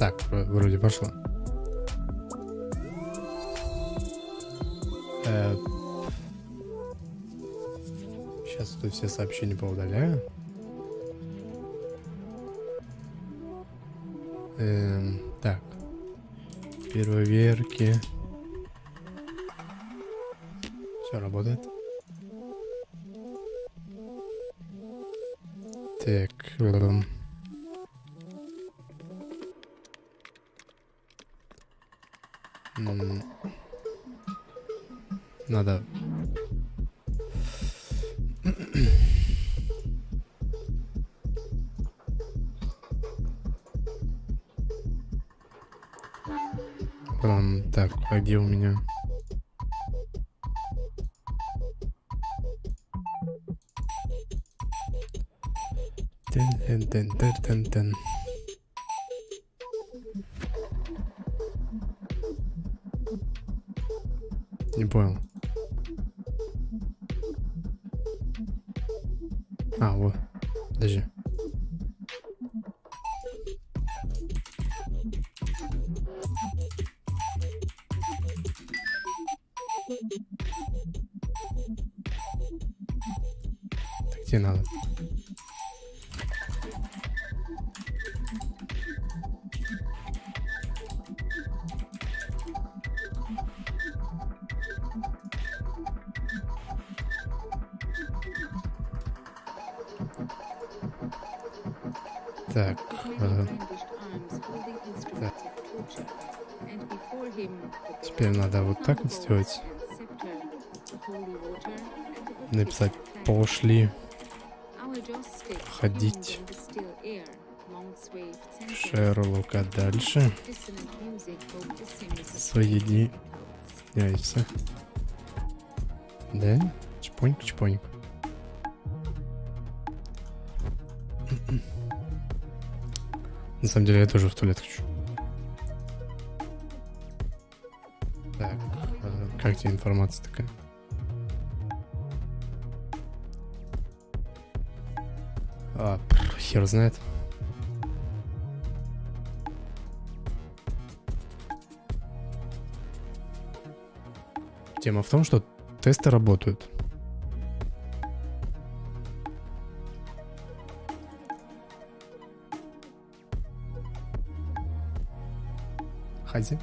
Так, вроде пошло. Сейчас тут все сообщения поудаляю. Так. Проверки. Все работает. Так. Надо. Так, а где у меня? Тен. Не понял. А, вот. Подожди. Так тебе надо. Так, так. Теперь надо вот так вот сделать. Написать «пошли ходить Шерлока дальше». Соединяйся. Да? Чпоньк. На самом деле я тоже в туалет хочу. Так, как тебе информация такая? Хер знает. Тема в том, что тесты работают. Хази.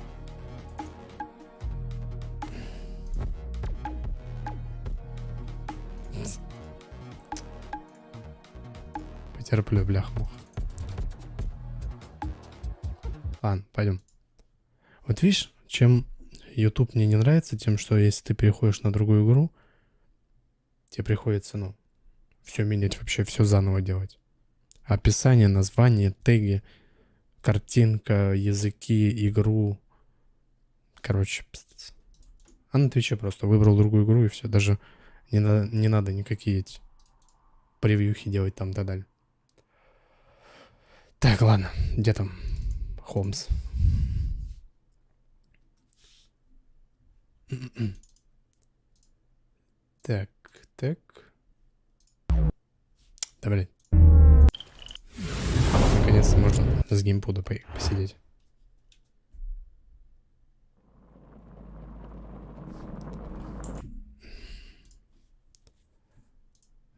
Потерплю, блях-мух. Ладно, пойдем. Вот видишь, чем YouTube мне не нравится, тем, что если ты переходишь на другую игру, тебе приходится, ну, все менять, вообще все заново делать. Описание, название, теги, картинка, языки, игру. Короче, пиздец. А на Твиче просто выбрал другую игру и все. Даже не надо никакие эти превьюхи делать там и так далее. Так, ладно. Где там Холмс? Так. Да, блин. Наконец-то можно с геймпуда посидеть.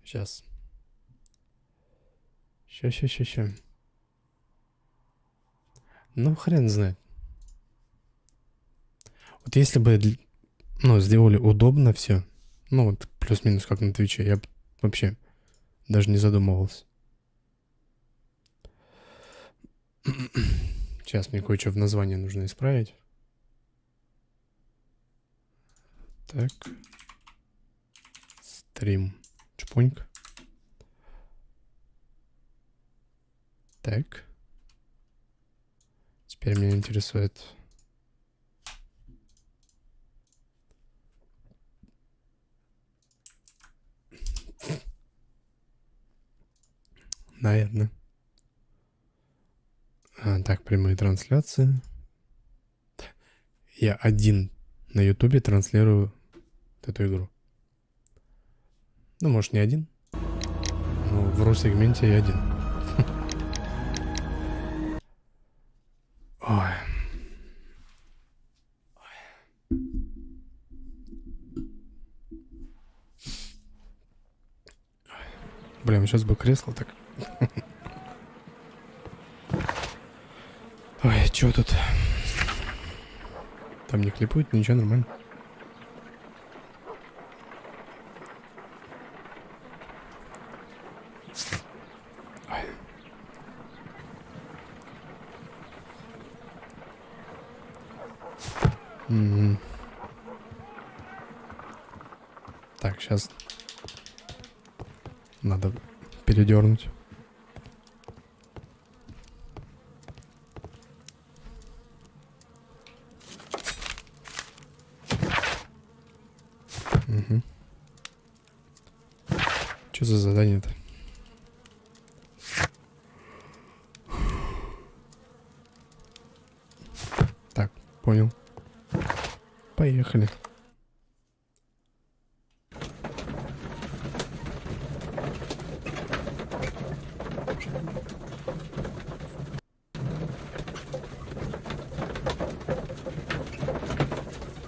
Сейчас. Ща. Ну, хрен знает. Вот если бы, ну, сделали удобно все, ну, вот плюс-минус как на Твиче, я бы вообще даже не задумывался. Сейчас мне кое-что в названии нужно исправить. Так. Стрим. Чпоньк. Так. Теперь меня интересует... Наверное. Так, прямые трансляции. Я один на Ютубе транслирую эту игру. Ну, может, не один. Но в ру-сегменте я один. Блин, сейчас бы кресло так. Ой, чё тут? Там не клипует, ничего, нормально. Ой. Так, сейчас надо передернуть. Угу. Что за задание-то? Так, понял. Поехали.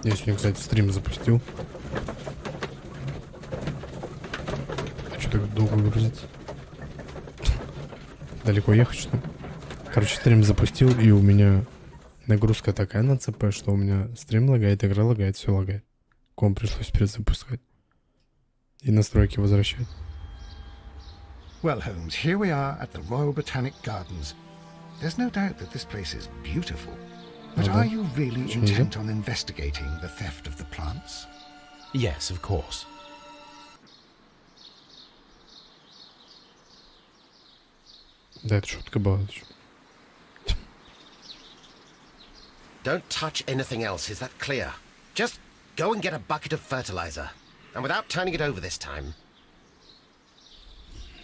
Я сегодня, кстати, стрим запустил. Что так долго грузится? Далеко ехать, что ли? Короче, стрим запустил, и у меня нагрузка такая на ЦП, что у меня стрим лагает, игра лагает, все лагает. Ком пришлось перезапускать. И настройки возвращать. Well, Holmes, here we are at the Royal Botanic Gardens. There's no doubt that this place is beautiful. But are you really intent on investigating the theft of the plants? Yes, of course. Да, это шутка была. Don't touch anything else, is that clear? Just go and get a bucket of fertilizer. And without turning it over this time.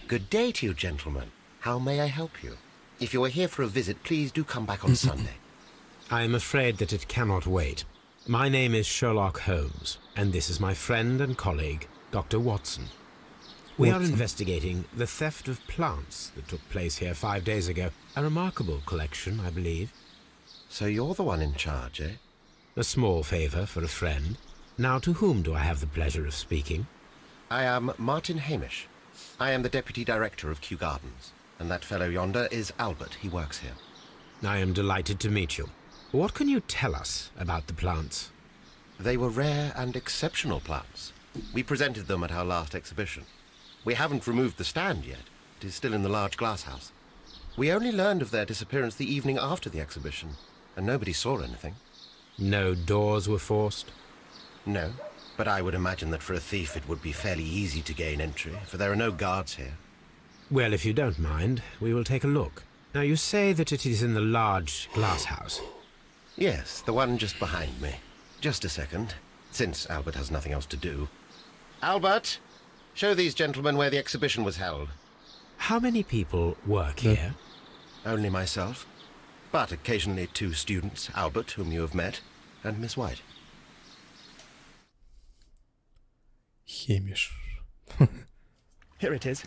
Good day to you, gentlemen. How may I help you? If you are here for a visit, please do come back on Sunday. I am afraid that it cannot wait. My name is Sherlock Holmes, and this is my friend and colleague, Dr. Watson. We are investigating the theft of plants that took place here 5 days ago. A remarkable collection, I believe. So you're the one in charge, eh? A small favour for a friend. Now, to whom do I have the pleasure of speaking? I am Martin Hamish. I am the Deputy Director of Kew Gardens. And that fellow yonder is Albert. He works here. I am delighted to meet you. What can you tell us about the plants? They were rare and exceptional plants. We presented them at our last exhibition. We haven't removed the stand yet. It is still in the large glass house. We only learned of their disappearance the evening after the exhibition, and nobody saw anything. No doors were forced? No, but I would imagine that for a thief it would be fairly easy to gain entry, for there are no guards here. Well, if you don't mind, we will take a look. Now, you say that it is in the large glass house. Yes, the one just behind me. Just a second, since Albert has nothing else to do. Albert, show these gentlemen where the exhibition was held. How many people work here? Only myself, but occasionally 2 students, Albert, whom you have met, and Miss White. Хемиш. Here it is.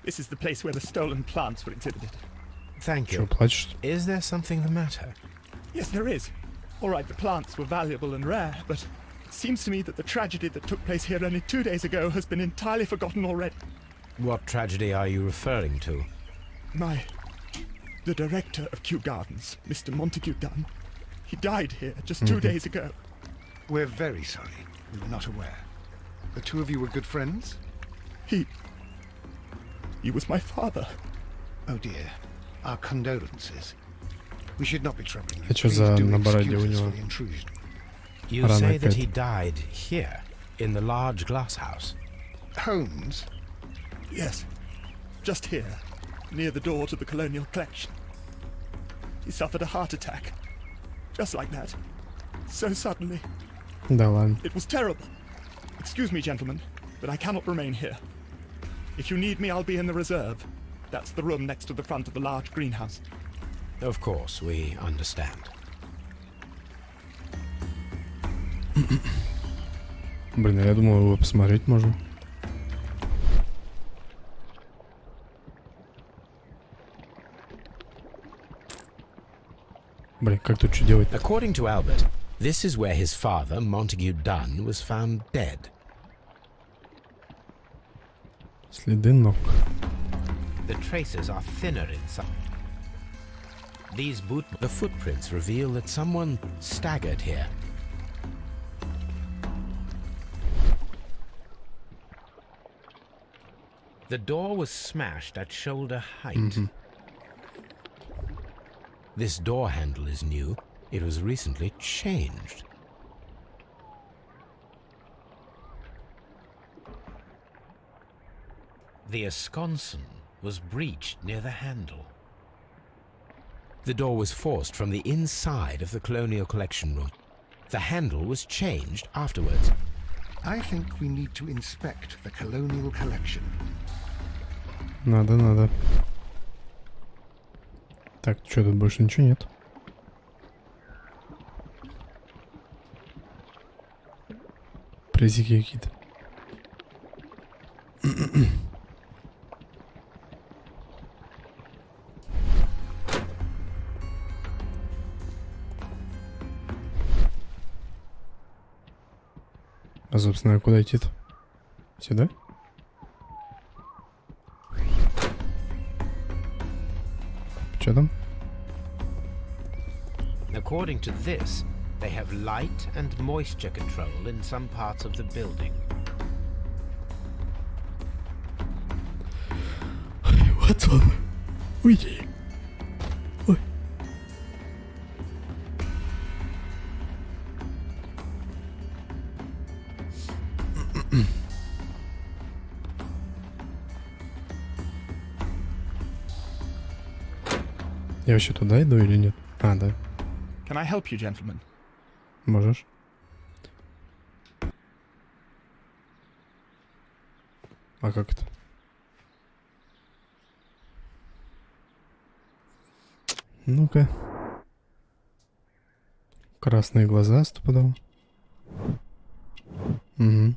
This is the place where the stolen plants were exhibited. Thank Чего you. плачешь? Is there something the matter? Yes, there is. All right, the plants were valuable and rare, but it seems to me that the tragedy that took place here only 2 days ago has been entirely forgotten already. What tragedy are you referring to? The director of Kew Gardens, Mr. Montague Dunn, he died here just 2 days ago. We're very sorry. We were not aware. The two of you were good friends? He was my father. Oh dear. Our condolences. We should not be troubling you. А чё Please за do на бороде у excuse us него? for the intrusion. You Rana say that опять. he died here, in the large glass house. Holmes? Yes, just here, near the door to the colonial collection. He suffered a heart attack. Just like that. So suddenly. Да ладно. It was terrible. Excuse me, gentlemen, but I cannot remain here. If you need me, I'll be in the reserve. That's the room next to the front of the large greenhouse. Of course, we understand. Блин, а я думал, его посмотреть можно. Блин, как тут что делать? According to Albert, this is where his father, Montague Dunn, was found dead. Следы ног. The traces are thinner inside. These the footprints reveal that someone staggered here. The door was smashed at shoulder height. This door handle is new. It was recently changed. The esconsson was breached near the handle. The door was forced from the inside of the Colonial Collection room. The handle was changed afterwards. I think we need to inspect the Colonial Collection. Надо. Так, что тут больше ничего нет? Призики какие-то. А, собственно, куда идти-то? Сюда? Что там? According to this, they have light and moisture control in some parts of the building. What's on? Уйди. Ой. Я вообще туда иду или нет? А, да. Can I help you, gentlemen? Можешь. А как это? Ну-ка. Красные глаза стопудово. Угу.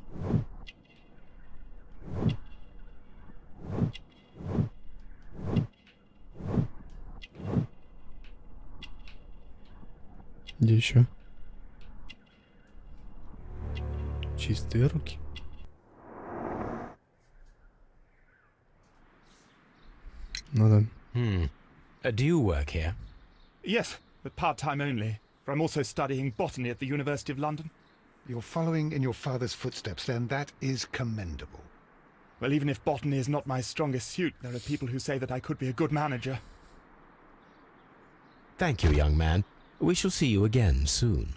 Где еще? Чистые руки. Ну да. Do you work here? Yes, but part-time only, for I'm also studying botany at the University of London. You're following in your father's footsteps, then. That is commendable. Well, even if botany is not my strongest suit, there are people who say that I could be a good manager. Thank you, young man. We shall see you again soon.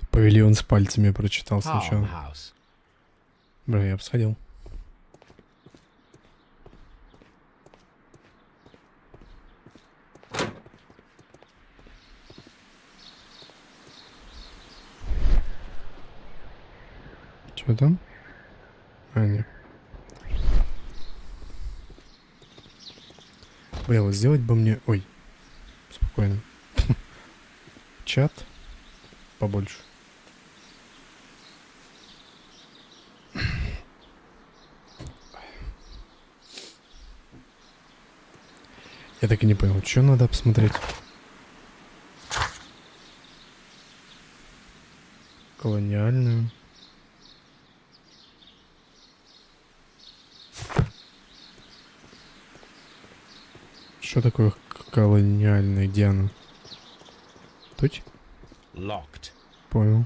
Павильон с пальцами прочитал сначала. Farmhouse. Бля, я бы сходил. Что там? А, нет. Бля, вот сделать бы мне... Ой. Спокойно. Чат побольше. Я так и не понял, что надо посмотреть. Колониальную. Что такое колониальная? Где она? Тут? Locked. Понял.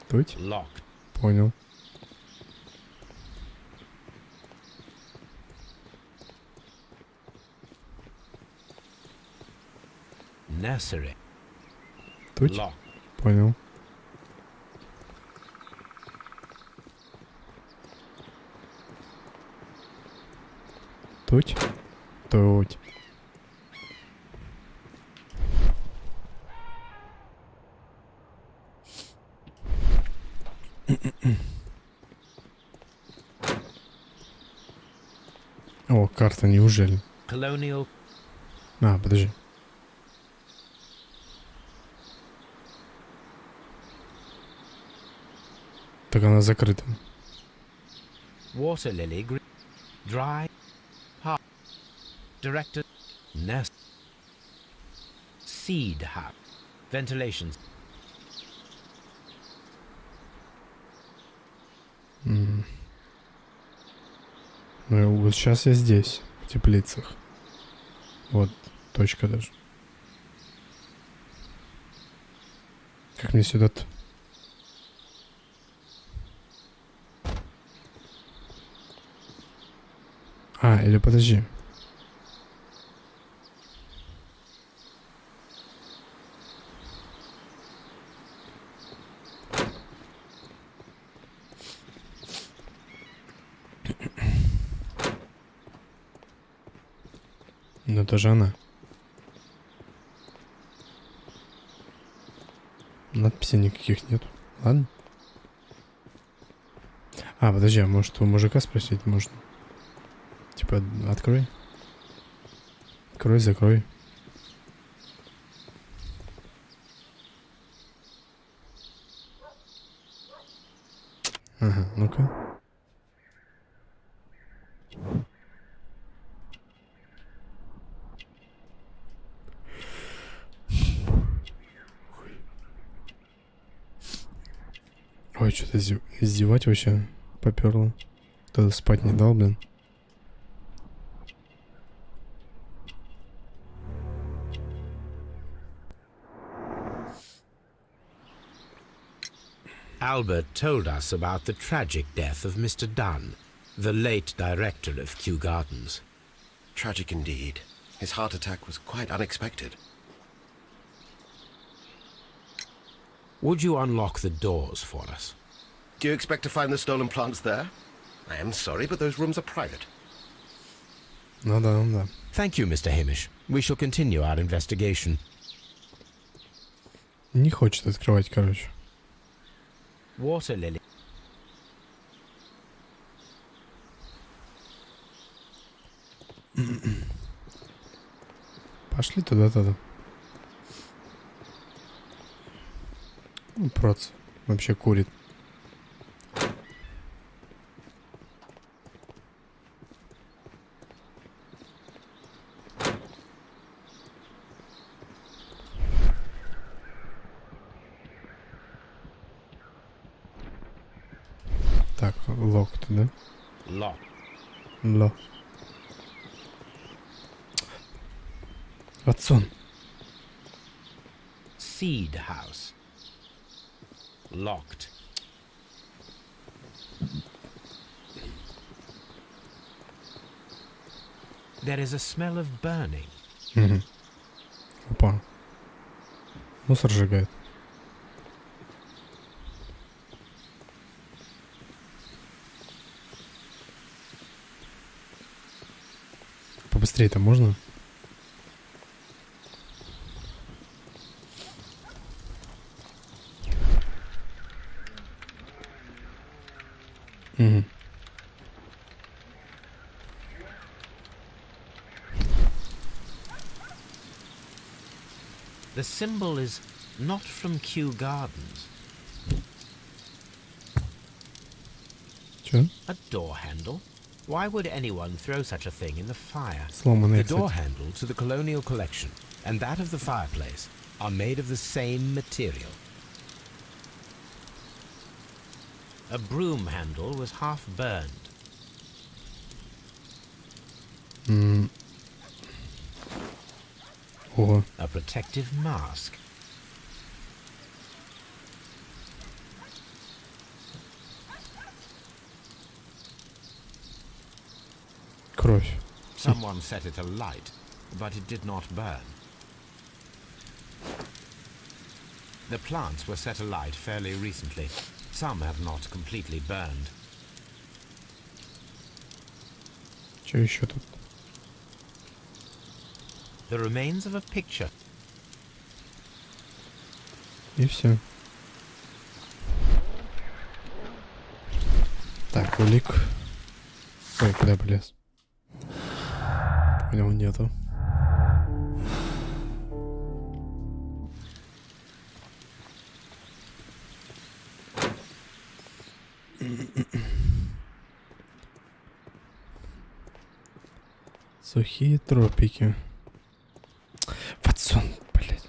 Тут? Locked. Понял. Nursery. Тут? Locked. Понял. Тут? Тут. О, карта, неужели? Colonial. А, подожди. Так она закрыта. Water lily. Dry. Hot. Director. Nest. Seed hut. Ventilations. Ну вот сейчас я здесь, в теплицах. Вот, точка даже. Как мне сюда-то? А, или подожди. Ну это же она. Надписей никаких нет. Ладно. А, подожди, а может у мужика спросить можно? Типа, открой. Открой, закрой. Ага, ну-ка. Ой, что-то издевать вообще поперло. Кто-то спать не дал, блин. Albert told us about the tragic death of Mr. Dunn, the late director of Kew Gardens. Tragic indeed. His heart attack was quite unexpected. Would you unlock the doors for us? Do you expect to find the stolen plants there? I am sorry, but those rooms are private. Ну да, ну да. Thank you, Mr. Hamish. We shall continue our investigation. Не хочет открывать, короче. Water lily. Пошли туда-туда. Ну, проц. Вообще курит. Так, локт, да? Lock. Ло. Ватсон. Seed house. Locked. There is a smell of burning. Угу. Опа. Мусор сжигает. Побыстрее-то можно? Угу. The symbol is not from Kew Gardens. Чё? A door handle? Why would anyone throw such a thing in the fire? Сломанный, The door кстати. handle to the colonial collection and that of the fireplace are made of the same material. A broom handle was half burned. Ого. A protective mask. Кровь. Someone set it alight, but it did not burn. The plants were set alight fairly recently. Some have not completely burned. Чё еще тут? The remains of a picture. И все. Так, улик. Ой, куда полез? Понял, нету. Сухие тропики. Ватсон, блядь.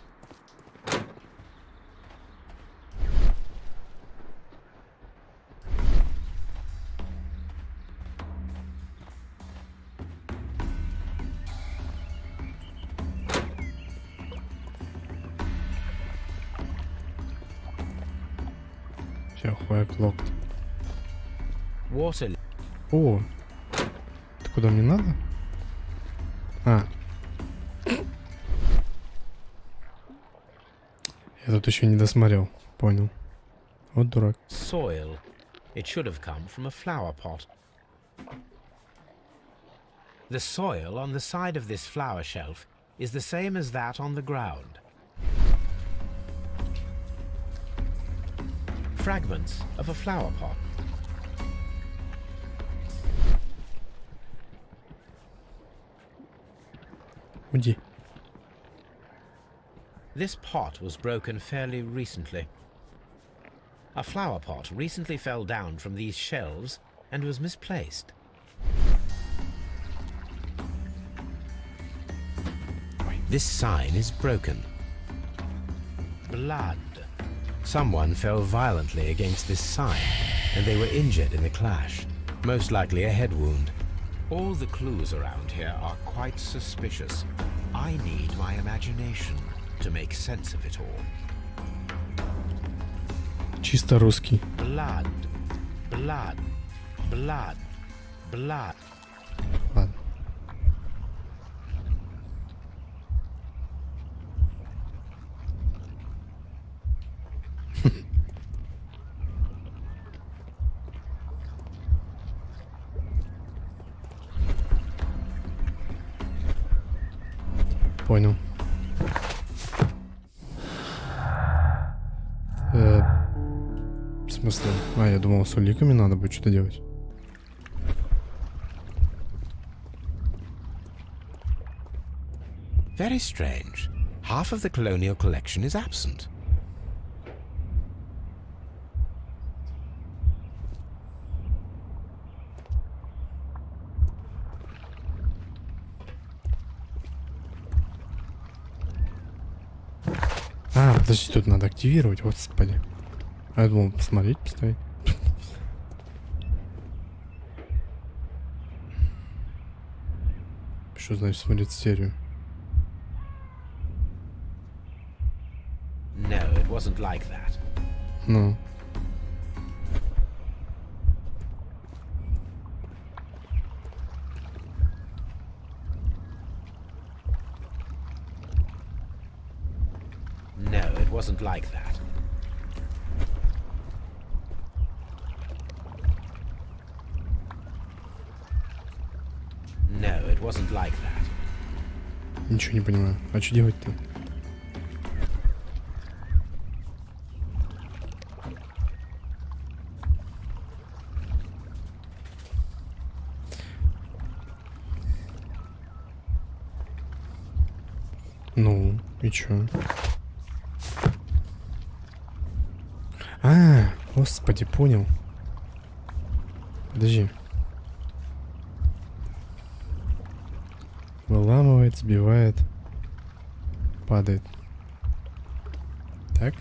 Locked. Water. О! Ты куда мне надо? А. Я тут еще не досмотрел. Понял. Вот дурак. Soil. It should have come from a flower pot. The soil on the side of this flower shelf is the same as that on the ground. Fragments of a flower pot. Уйди. This pot was broken fairly recently. A flower pot recently fell down from these shelves and was misplaced. This sign is broken. Blood. Someone fell violently against this sign, and they were injured in the clash. Most likely a head wound. All the clues around here are quite suspicious. I need my imagination to make sense of it all. Чисто русский. Blood. Blood. Blood. Blood. Ладно. Понял. В смысле? А, я думал, с уликами надо будет что-то делать. Very strange. Half of the colonial collection is absent. А, подожди, тут надо активировать, господи. А я думал, посмотреть, поставить. Что значит смотреть серию? No, it wasn't like that. Ну. No, it wasn't like that. No, it wasn't like that. Ничего не понимаю. А что делать-то? Ну, и чё? А, господи, понял. Подожди. Выламывает, сбивает, падает. Так.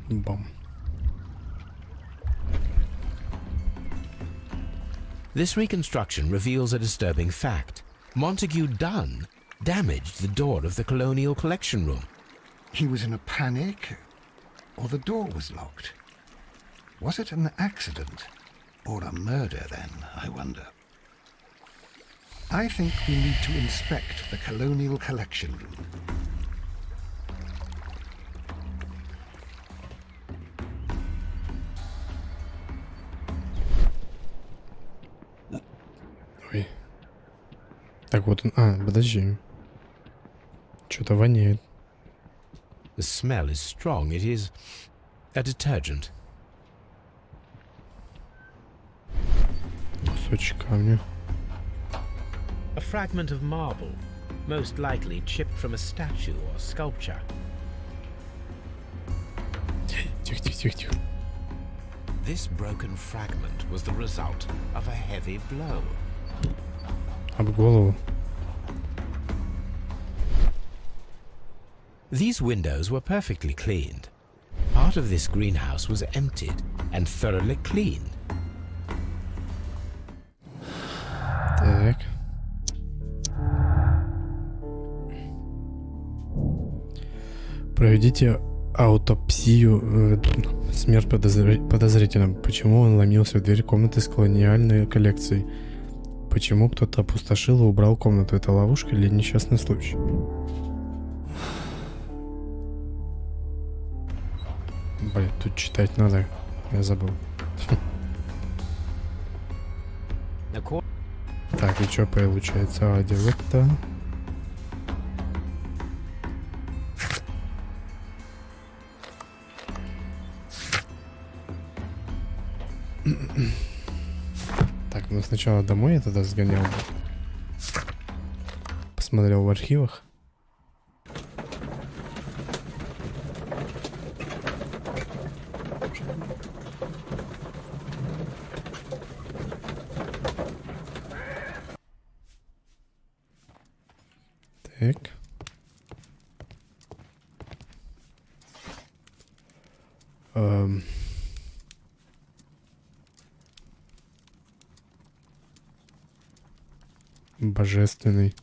Бам. This reconstruction reveals a disturbing fact. Montague Dunn damaged the door of the colonial collection room. He was in a panic, or the door was locked. Was it an accident, or a murder then, I wonder? I think we need to inspect the colonial collection room. Ой. Так вот он. А, подожди. Что-то воняет. The smell is strong. It is a detergent. Кусочек камня. A fragment of marble, most likely chipped from a statue or sculpture. Тихо, тихо, тихо, тихо. This broken fragment was the result of a heavy blow. Об голову. These windows were perfectly cleaned. Part of this greenhouse was emptied and thoroughly cleaned. Так. Проведите аутопсию. Смерть подозрительна. Почему он ломился в дверь комнаты с колониальной коллекцией? Почему кто-то опустошил и убрал комнату? Это ловушка или несчастный случай? Блин, тут читать надо. Я забыл. Так, и что получается? Аудио это... Так, ну сначала домой я тогда сгонял. Посмотрел в архивах. Так. Божественный.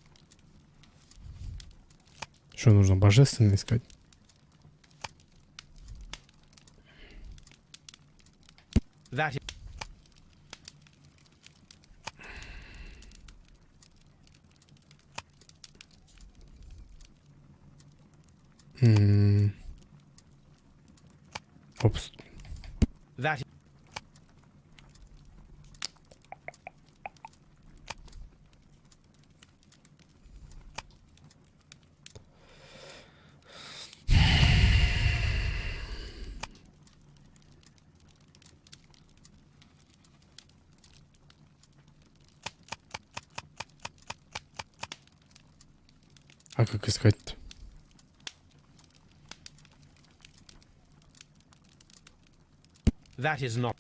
Что нужно? Божественный искать? Опс. А как искать-то? That is not.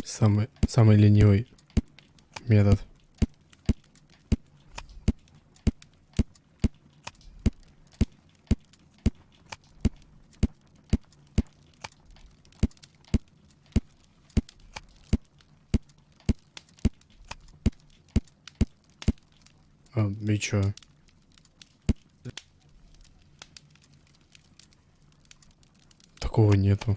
Самый ленивый метод. И чё? Такого нету.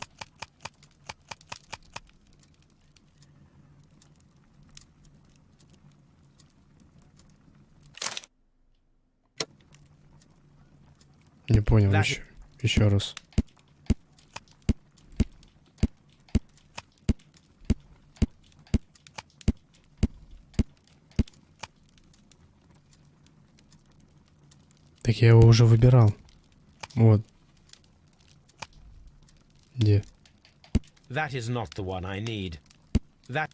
Не понял, еще раз. Так я его уже выбирал. Вот. Где? That is not the one I need. That.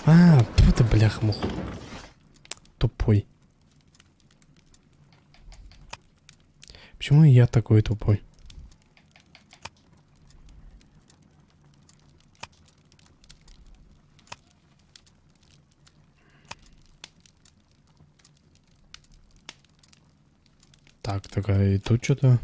А, это блях-мух. Тупой. Почему я такой тупой? Так, такая и тут что-то.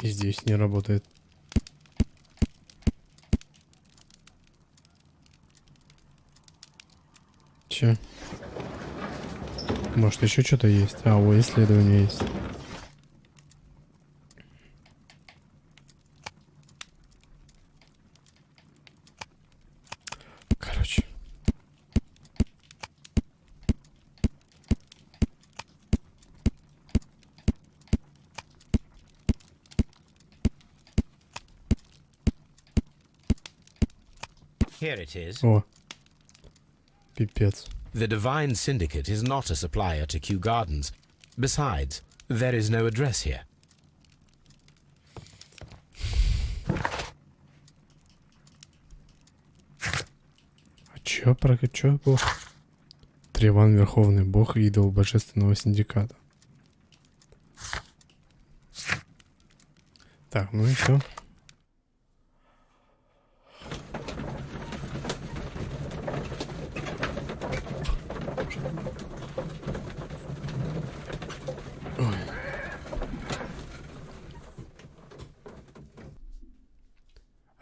И здесь не работает. Че? Может еще что-то есть? А, о, исследование есть. Короче. Here it is. О. Пипец. The Divine Syndicate is not a supplier to Kew Gardens. Besides, there is no address here. Чё бог? Треван, верховный бог, идол божественного синдиката. Так, ну и все.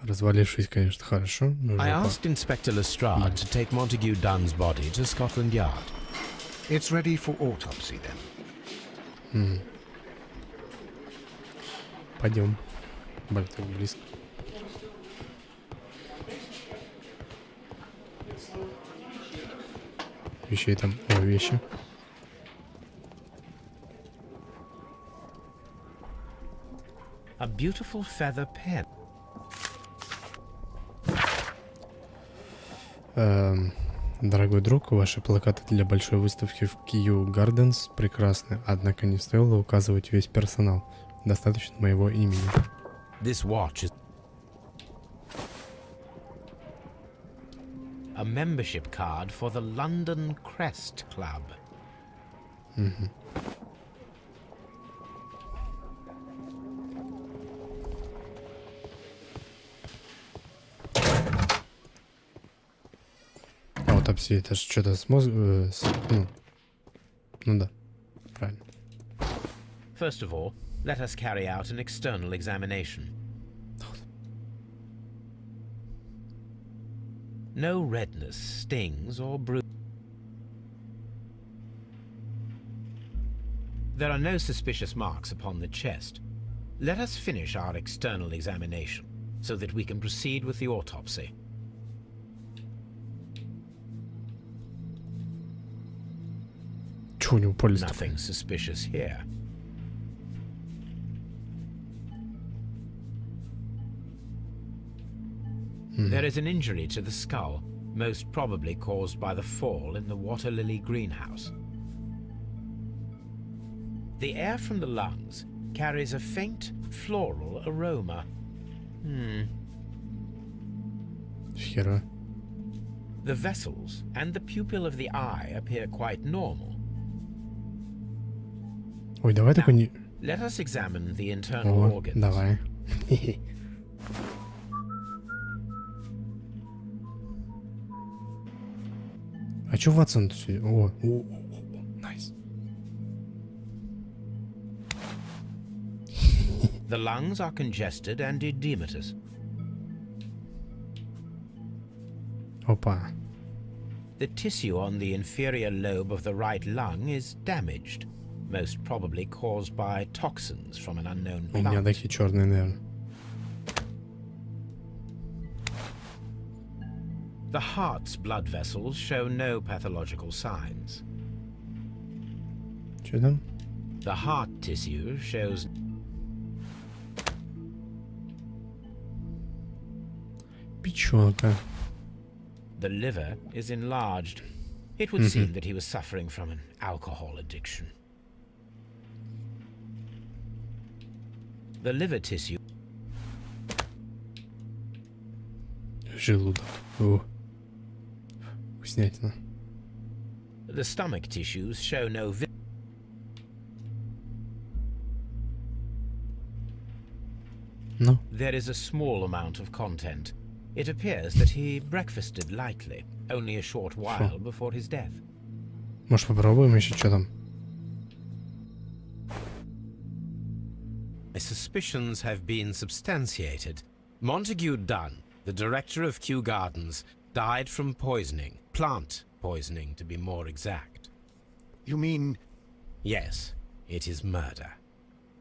Развалившись, конечно, хорошо. I asked Inspector Lestrade to take Montague Dunn's body to Scotland Yard. It's ready for autopsy then. Пойдем. Бальтов близко. Вещей там. О, вещи. A beautiful feather pen. Дорогой друг, ваши плакаты для большой выставки в Kew Gardens прекрасны, однако не стоило указывать весь персонал. Достаточно моего имени. This watch is a membership card for the London Crest Club. Аутопсия, это же что-то с мозгом... ну да, правильно. First of all, let us carry out an external examination. No redness, stings, or bruise. There are no suspicious marks upon the chest. Let us finish our external examination, so that we can proceed with the autopsy. Чё у него полис? Nothing suspicious here. There is an injury to the skull, most probably caused by the fall in the water lily greenhouse. The air from the lungs carries a faint floral aroma. Хера. The vessels and the pupil of the eye appear quite normal. Ой, давай такой не... Let us examine the internal О, organs. давай. А чё Ватсон тут? О, найс. The lungs are congested and edematous. Опа. The tissue on the inferior lobe of the right lung is damaged, most probably caused by toxins from an unknown У меня plant. такие черные, наверное. The heart's blood vessels show no pathological signs. Чё там? The heart tissue shows Печёнка. the liver is enlarged. It would seem that he was suffering from an alcohol addiction. The liver tissue Желудок. О. Вкуснятина. The stomach tissues show no Ну, There is a small amount of content. It appears that he breakfasted lightly, only a short while before his death. может попробуем еще что там? My suspicions have been substantiated. Montague Dunn, the director of Kew Gardens, died from poisoning. Plant poisoning, to be more exact. You mean Yes, it is murder.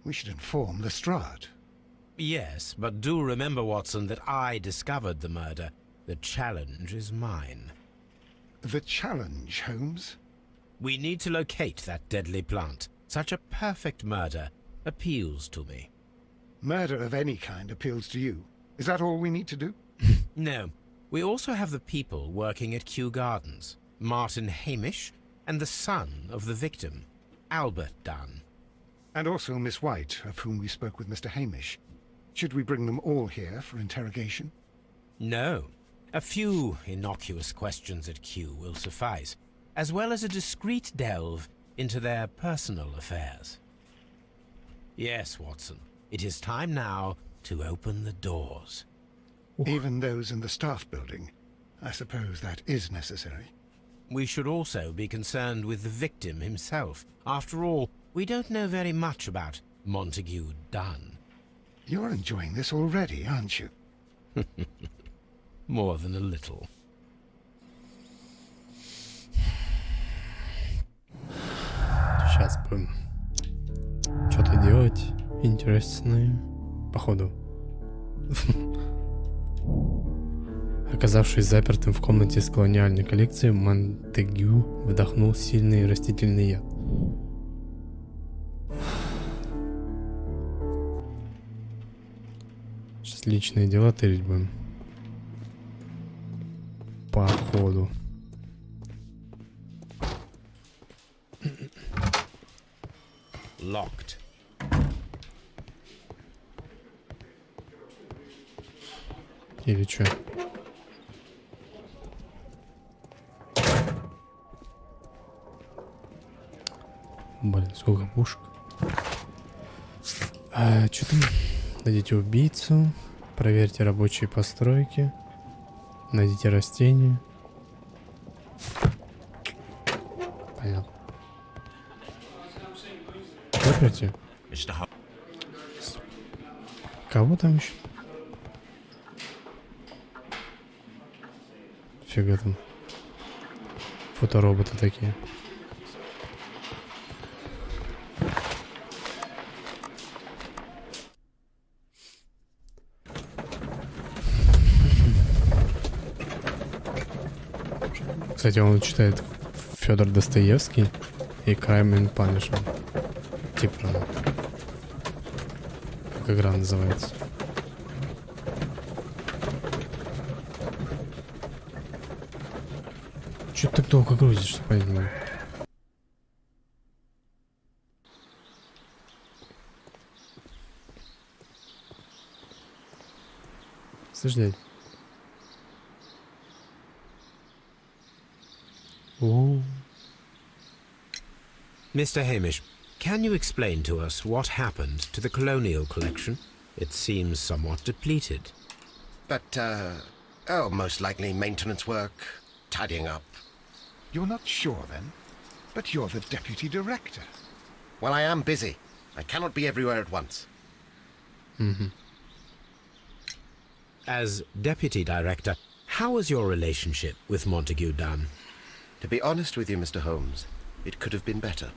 we should inform Lestrade? Yes, but do remember, Watson, that I discovered the murder. The challenge is mine. The challenge, Holmes? We need to locate that deadly plant. Such a perfect murder appeals to me. Murder of any kind appeals to you. Is that all we need to do? No, We also have the people working at Kew Gardens, Martin Hamish, and the son of the victim, Albert Dunn. And also Miss White, of whom we spoke with Mr. Hamish. Should we bring them all here for interrogation? No. A few innocuous questions at Kew will suffice, as well as a discreet delve into their personal affairs. Yes, Watson. It is time now to open the doors. Even those in the staff building? I suppose that is necessary. We should also be concerned with the victim himself. After all, we don't know very much about Montague Dunn. You're enjoying this already, aren't you? More than a little. Сейчас будем что-то делать интересное. Походу. Оказавшись запертым в комнате с колониальной коллекцией, Монтегю вдохнул сильный растительный яд. Сейчас личные дела тырить будем. Походу. Locked. Или что? Блин, сколько пушек. Что там? Найдите убийцу. Проверьте рабочие постройки. Найдите растения. Понятно. Заперти. Кого там еще? Фига там. Фотороботы такие. Кстати, он читает Федор Достоевский и Crime and Punishment. Типа, как игра называется. Чё ты так долго грузишься, понять не могу. Слышь, дядь. О. Mr. Hamish, can you explain to us what happened to the colonial collection? It seems somewhat depleted. But, most likely maintenance work, tidying up. You're not sure, then? But you're the deputy director. Well, I am busy. I cannot be everywhere at once. Mm-hmm. As deputy director, how was your relationship with Montague Dunn? To be honest with you, Mr. Holmes, it could have been better.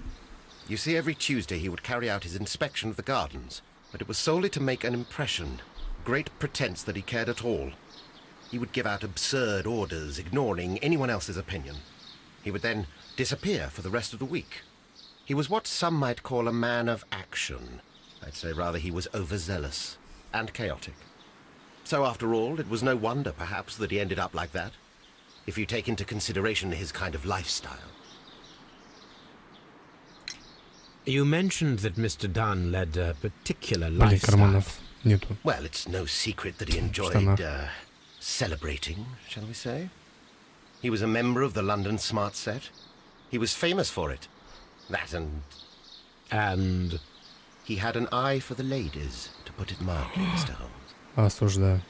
You see, every Tuesday he would carry out his inspection of the gardens, but it was solely to make an impression, great pretense that he cared at all. He would give out absurd orders, ignoring anyone else's opinion. He would then disappear for the rest of the week. He was what some might call a man of action. I'd say rather he was overzealous and chaotic. So after all, it was no wonder, perhaps, that he ended up like that, if you take into consideration his kind of lifestyle. You mentioned that Mr. Dunn led a particular Блин, lifestyle. карманов нету. Well, it's no secret that he enjoyed, Штанах. celebrating, shall we say. He was a member of the London Smart Set. He was famous for it. That And he had an eye for the ladies, to put it mildly, Mr. Holmes. Осуждаю.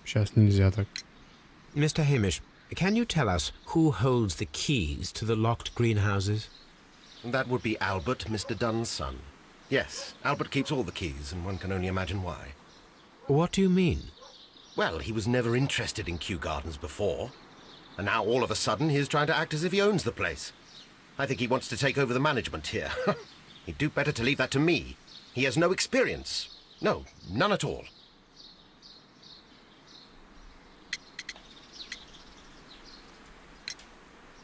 Сейчас нельзя так. Mr. Hamish, can you tell us who holds the keys to the locked greenhouses? That would be Albert, Mr. Dunn's son. Yes, Albert keeps all the keys, and one can only imagine why. What do you mean? Well, he was never interested in Kew Gardens before, and now all of a sudden he's trying to act as if he owns the place. I think he wants to take over the management here. He'd do better to leave that to me. He has no experience. No, none at all.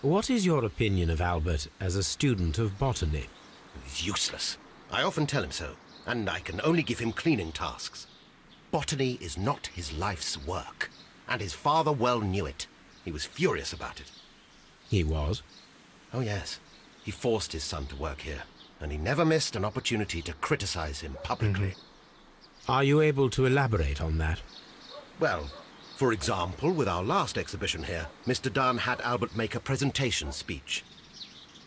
What is your opinion of Albert as a student of botany? He's useless. I often tell him so, and I can only give him cleaning tasks. Botany is not his life's work, and his father well knew it. He was furious about it. He was? Oh yes, he forced his son to work here, and he never missed an opportunity to criticize him publicly. Are you able to elaborate on that? Well, for example, with our last exhibition here, Mr. Dunn had Albert make a presentation speech.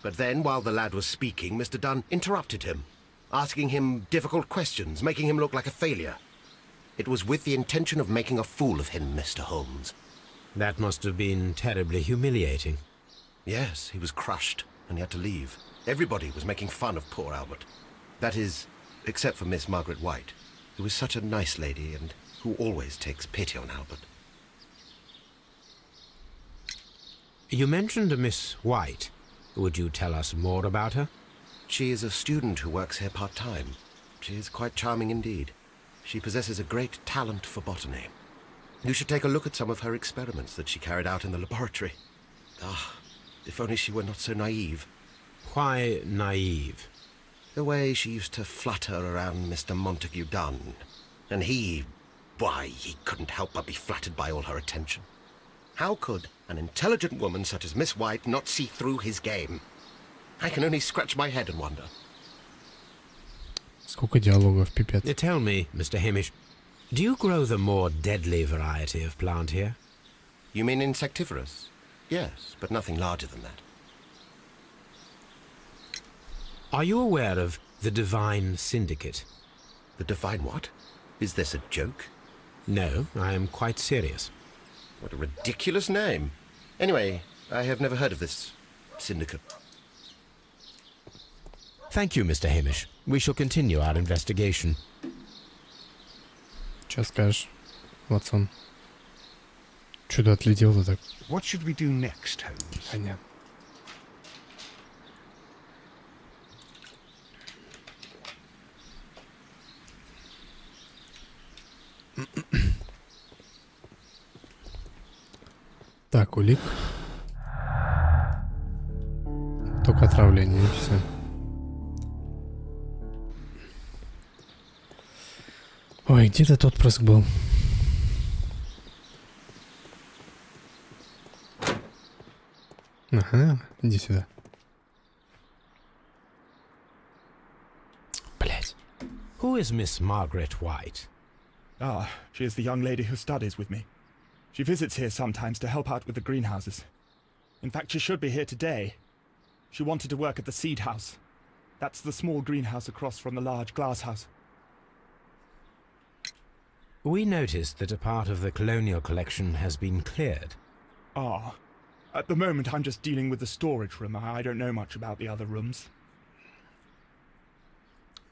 But then, while the lad was speaking, Mr. Dunn interrupted him, asking him difficult questions, making him look like a failure. It was with the intention of making a fool of him, Mr. Holmes. That must have been terribly humiliating. Yes, he was crushed, and he had to leave. Everybody was making fun of poor Albert. That is, except for Miss Margaret White, who is such a nice lady and who always takes pity on Albert. You mentioned a Miss White. Would you tell us more about her? She is a student who works here part-time. She is quite charming indeed. She possesses a great talent for botany. You should take a look at some of her experiments that she carried out in the laboratory. Ah, if only she were not so naive. Why naive? The way she used to flutter around Mr. Montague Dunn. And why, he couldn't help but be flattered by all her attention. How could an intelligent woman such as Miss White not see through his game? I can only scratch my head and wonder. Сколько диалогов, пипец. Tell me, Mr. Hamish, do you grow the more deadly variety of plant here? You mean insectivorous? Yes, but nothing larger than that. Are you aware of the Divine Syndicate? The Divine what? Is this a joke? No, I am quite serious. What a ridiculous name. Anyway, I have never heard of this syndicate. Thank you, Mr. Hamish. We shall continue our investigation. Че скажешь, Ватсон? Чё ты отлетел-то так? What should we do next, Holmes? Понятно. Так, улик. Только отравление, и все. Ой, где-то тот отпрыск был. Ага, иди сюда. Блять. Who is Miss Margaret White? Ah, she is the young lady who studies with me. She visits here sometimes to help out with the greenhouses. In fact, she should be here today. She wanted to work at the seed house. That's the small greenhouse across from the large glass house. We noticed that a part of the colonial collection has been cleared. Ah, at the moment I'm just dealing with the storage room. I don't know much about the other rooms.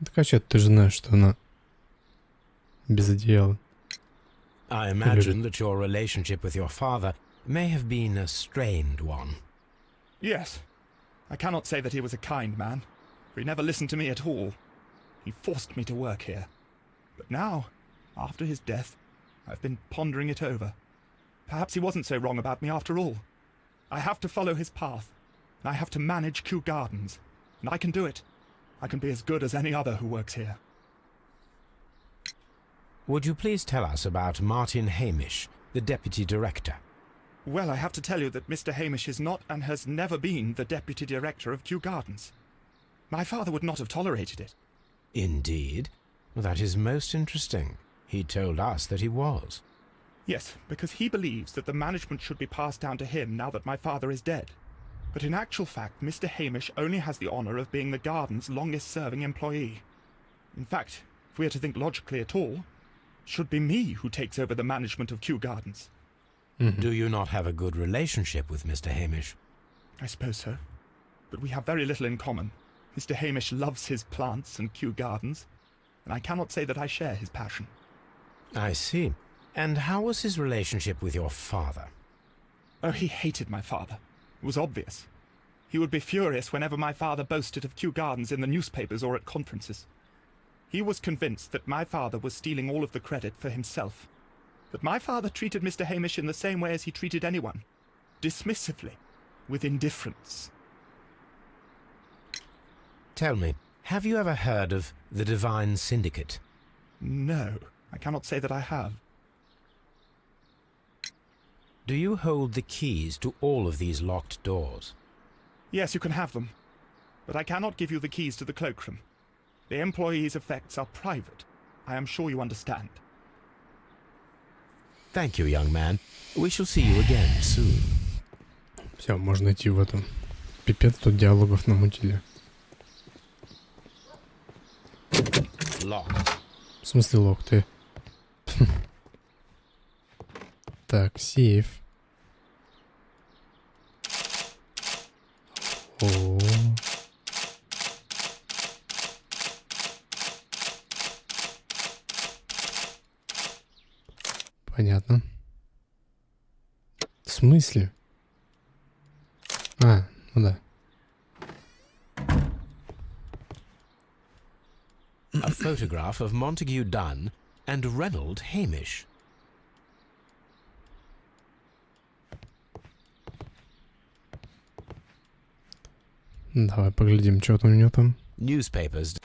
Так а чё, ты же знаешь, что она без одеяла. I imagine that your relationship with your father may have been a strained one. Yes. I cannot say that he was a kind man, for he never listened to me at all. He forced me to work here. But now, after his death, I've been pondering it over. Perhaps he wasn't so wrong about me after all. I have to follow his path, and I have to manage Kew Gardens, and I can do it. I can be as good as any other who works here. Would you please tell us about Martin Hamish, the Deputy Director? Well, I have to tell you that Mr. Hamish is not and has never been the Deputy Director of Kew Gardens. My father would not have tolerated it. Indeed? Well, that is most interesting. He told us that he was. Yes, because he believes that the management should be passed down to him now that my father is dead. But in actual fact, Mr. Hamish only has the honour of being the garden's longest-serving employee. In fact, if we are to think logically at all, it should be me who takes over the management of Kew Gardens. Do you not have a good relationship with Mr. Hamish? I suppose so. But we have very little in common. Mr. Hamish loves his plants and Kew Gardens, and I cannot say that I share his passion. I see. And how was his relationship with your father? Oh, he hated my father. It was obvious. He would be furious whenever my father boasted of Kew Gardens in the newspapers or at conferences. He was convinced that my father was stealing all of the credit for himself. But my father treated Mr. Hamish in the same way as he treated anyone. Dismissively. With indifference. Tell me, have you ever heard of the Divine Syndicate? No. I cannot say that I have. Do you hold the keys to all of these locked doors? Yes, you can have them. But I cannot give you the keys to the cloakroom. The employees' effects are private. I am sure you understand. Thank you, young man. We shall see you again soon. Все, можно идти в эту. Пипец, тут диалогов намутили. Locked. В смысле лог, ты? Так, сейф. О. Понятно. В смысле? А, ну да. A photograph of Montague Dunn and Reynold Hamish. Давай поглядим, что у него там. Newspapers.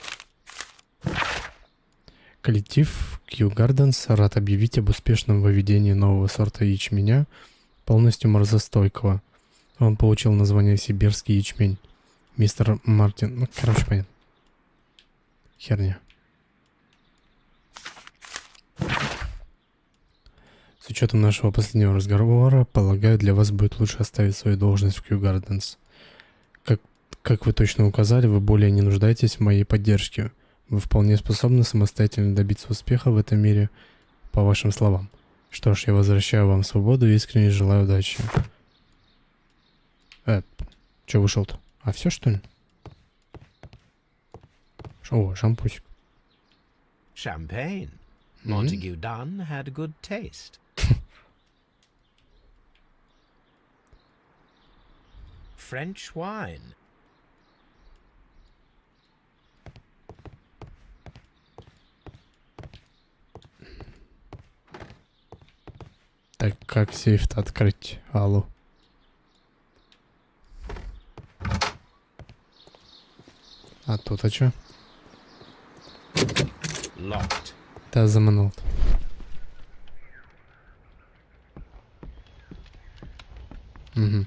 Коллектив Kew Gardens рад объявить об успешном выведении нового сорта ячменя, полностью морозостойкого. Он получил название сибирский ячмень. Мистер Мартин... Ну, короче, понятно. Херня. С учетом нашего последнего разговора, полагаю, для вас будет лучше оставить свою должность в Kew Gardens. Как вы точно указали, вы более не нуждаетесь в моей поддержке. Вы вполне способны самостоятельно добиться успеха в этом мире, по вашим словам. Что ж, я возвращаю вам свободу и искренне желаю удачи. Чё вышел-то? А все, что ли? О, шампусик. Champagne. Montague Dunn had good taste. French wine. Так, как сейф-то открыть? Алло. А тут, а чё? Locked. Да, заманул. Угу.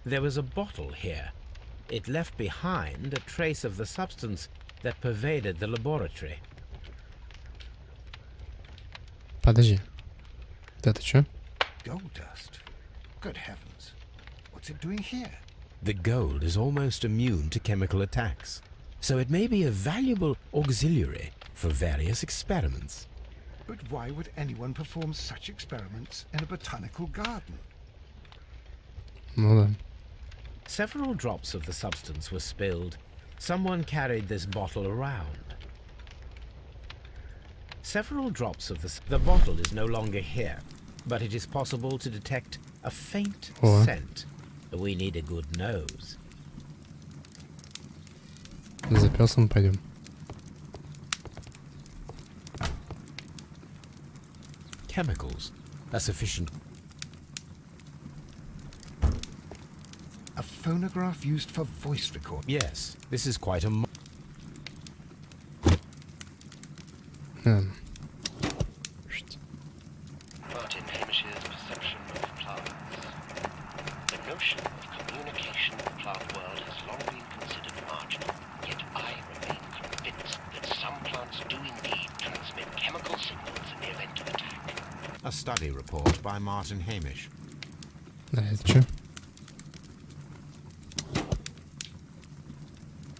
There was a bottle here. It left behind a trace of the substance that pervaded the laboratory. Подожди. Это чё? Gold dust. Good heavens. What's it doing here? The gold is almost immune to chemical attacks, so it may be a valuable auxiliary for various experiments. But why would anyone perform such experiments in a botanical garden? Ну да. Several drops of the substance were spilled. Someone carried this bottle around. Several drops of the bottle is no longer here, but it is possible to detect a faint scent. We need a good nose. За пёсом пойдем. Chemicals are sufficient. A phonograph used for voice recording. Yes, this is quite a... Martin Hamish's perception of plants. The notion of communication in the plant world has long been considered marginal, yet I remain convinced that some plants do indeed transmit chemical signals in the event of attack. A study report by Martin Hamish. Да, это чё?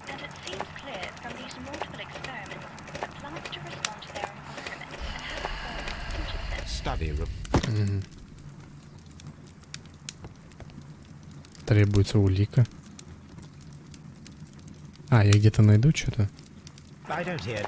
And it seems clear from these multiple experiments that plants to respond to their environment and have formed synthesis. Study report. Требуется улика. А, я где-то найду что-то. I don't hear.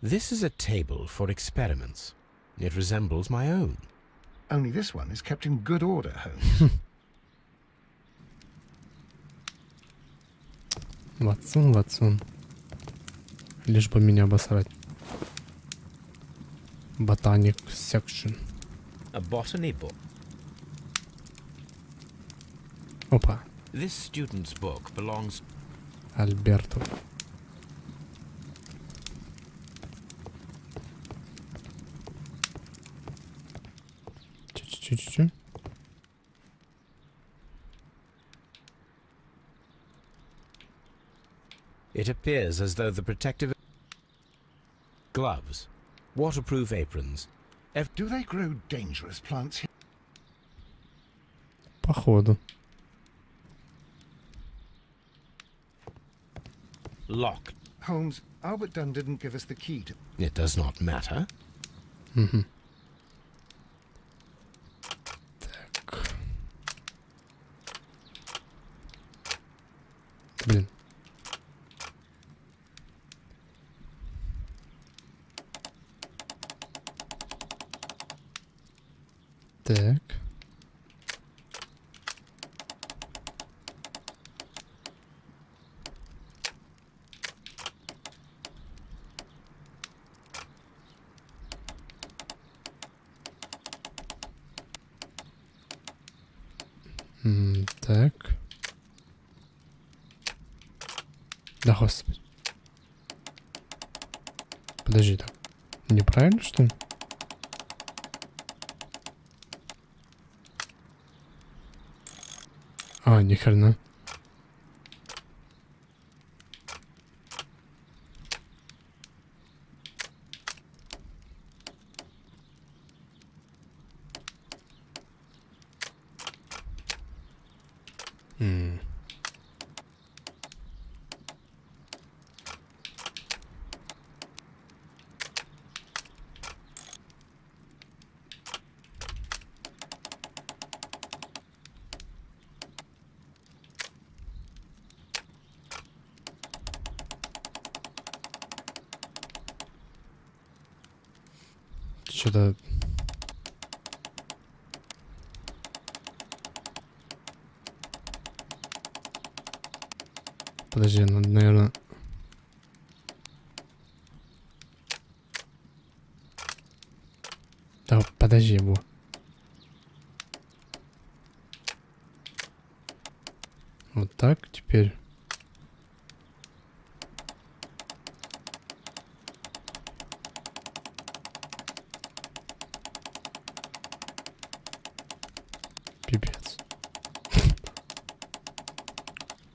This is a table for experiments. It resembles my own. Only this one is kept in good order, Holmes. Ватсон, Ватсон. Лишь бы меня обосрать. Ботаник секшн. a botany book. Опа. This student's book belongs... Альберту. Чуть-чуть. It appears as though the protective... gloves, waterproof aprons... Do they grow dangerous plants here? Походу. locked. Holmes, Albert Dunn didn't give us the key to... It does not matter. Угу. Так. Блин. Так. Так. Да, господи. Подожди, так. Неправильно, что ли? А, ни хрена. Что-то... Подожди, надо, наверное... Да, подожди его. Вот так теперь. Пипец.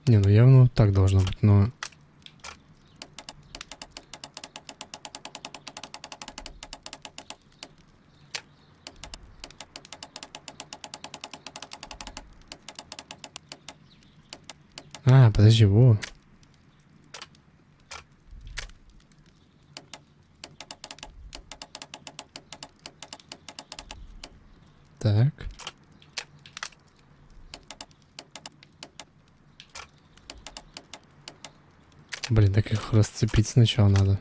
Не, ну явно вот так должно быть, но... А, подожди, во. Так. Блин, так их расцепить сначала надо.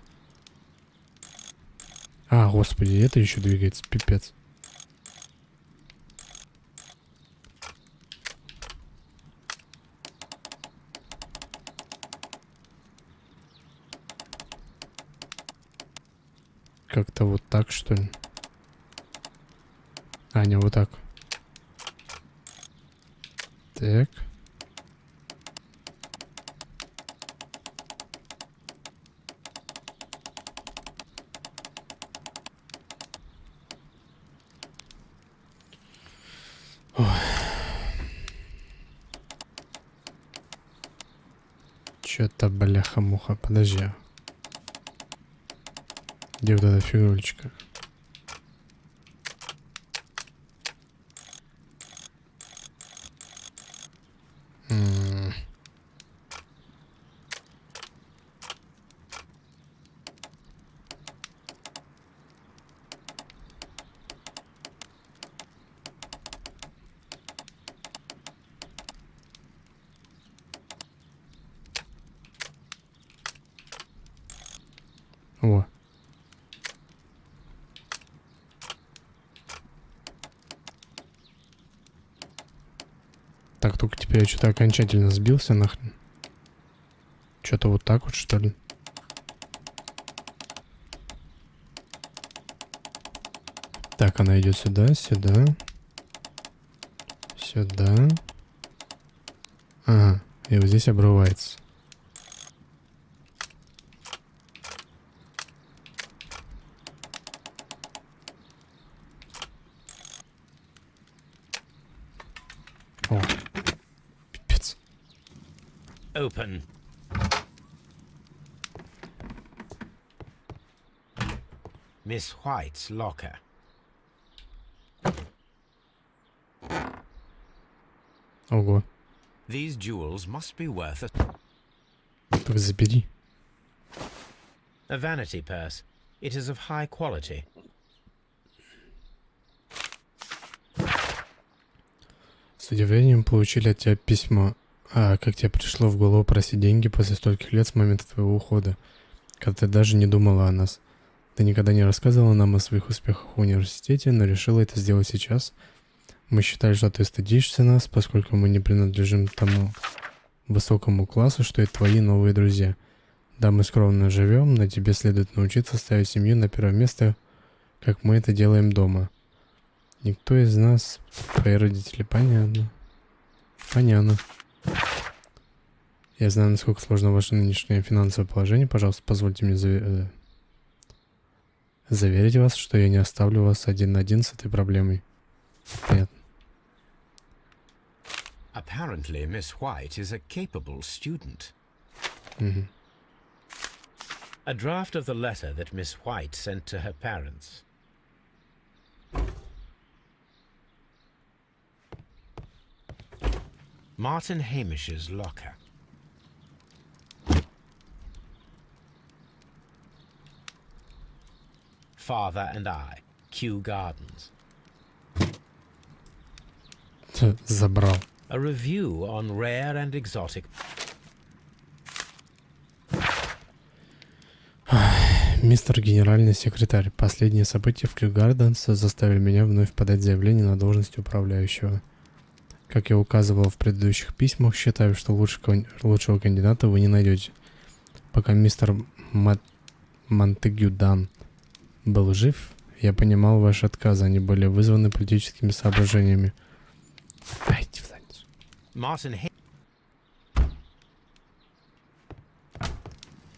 А, господи, это еще двигается, пипец. Как-то вот так, что ли? А, не, вот так. Так. Чё-то, бляха-муха, подожди. Где вот эта фигурочка? О. Так, только теперь я что-то окончательно сбился нахрен. Что-то вот так вот, что ли? Так, она идет сюда, сюда. Сюда. Ага, и вот здесь обрывается. О, пипец. Open. Miss White's locker. Ого. These jewels must be worth Так забери. a vanity purse. It is of high quality. С удивлением получили от тебя письмо. А как тебе пришло в голову просить деньги после стольких лет с момента твоего ухода, когда ты даже не думала о нас? Ты никогда не рассказывала нам о своих успехах в университете, но решила это сделать сейчас. Мы считали, что ты стыдишься нас, поскольку мы не принадлежим тому высокому классу, что и твои новые друзья. Да, мы скромно живем, но тебе следует научиться ставить семью на первое место, как мы это делаем дома. Никто из нас, твои родители, понятно. Понятно. Я знаю, насколько сложно ваше нынешнее финансовое положение. Пожалуйста, позвольте мне заверить вас, что я не оставлю вас один на один с этой проблемой. Понятно. Apparently, Miss White is a capable student. Угу. A draft of the letter that Miss White sent to her parents. Martin Hamish's locker. Father and I, Kew Gardens. Забрал. A review on rare and exotic. Мистер генеральный секретарь, последние события в Kew Gardens заставили меня вновь подать заявление на должность управляющего. Как я указывал в предыдущих письмах, считаю, что лучшего кандидата вы не найдете. Пока мистер Монтегю Дан был жив, я понимал ваши отказы, они были вызваны политическими соображениями. Дайте в задницу. Martin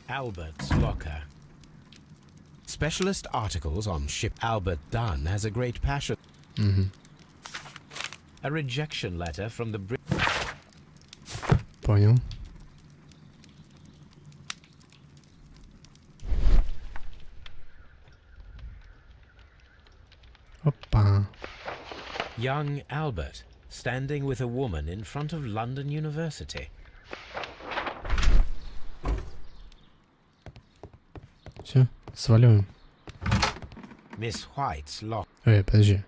Albert's locker. Specialist articles on ship. Albert Dunn has a great passion. A rejection letter from the Понял. Опа. Young Albert standing with a woman in front of London University. Все, сваливаем. Miss White's lock. Подожди.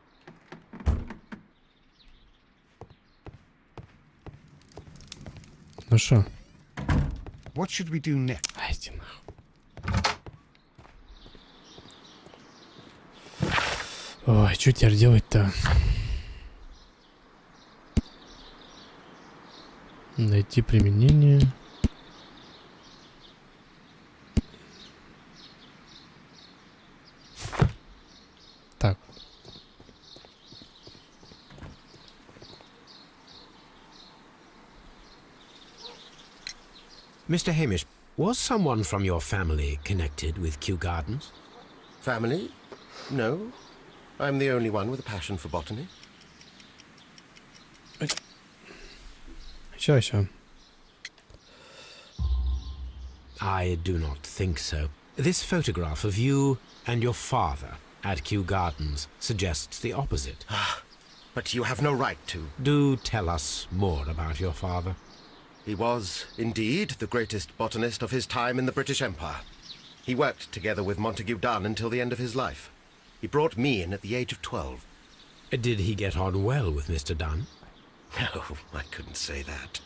Ну шо? What should we do next? Ай, иди нахуй. Ой, что теперь делать-то? Найти применение. Так. Mr. Hamish, was someone from your family connected with Kew Gardens? Family? No. I'm the only one with a passion for botany. Ща. I do not think so. This photograph of you and your father at Kew Gardens suggests the opposite. But you have no right to. Do tell us more about your father. He was, indeed, the greatest botanist of his time in the British Empire. He worked together with Montague Dunn until the end of his life. He brought me in at the age of 12. Did he get on well with Mr. Dunn? No, I couldn't say that.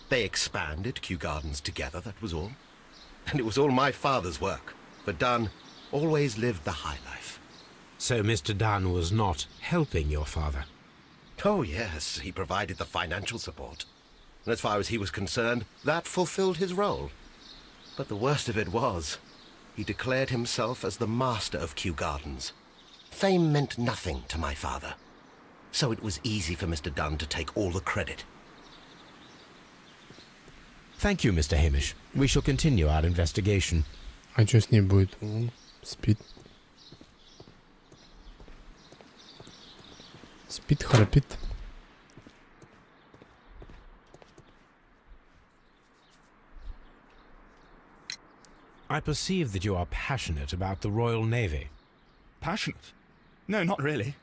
They expanded Kew Gardens together, that was all. And it was all my father's work, for Dunn always lived the high life. So Mr. Dunn was not helping your father? Oh, yes, he provided the financial support. And as far as he was concerned, that fulfilled his role. But the worst of it was, he declared himself as the master of Kew Gardens. Fame meant nothing to my father, so it was easy for Mr. Dunn to take all the credit. Thank you, Mr. Hamish. We shall continue our investigation. А что с ней будет? Он спит. Спит, храпит. I perceive that you are passionate about the Royal Navy. Passionate? No, not really.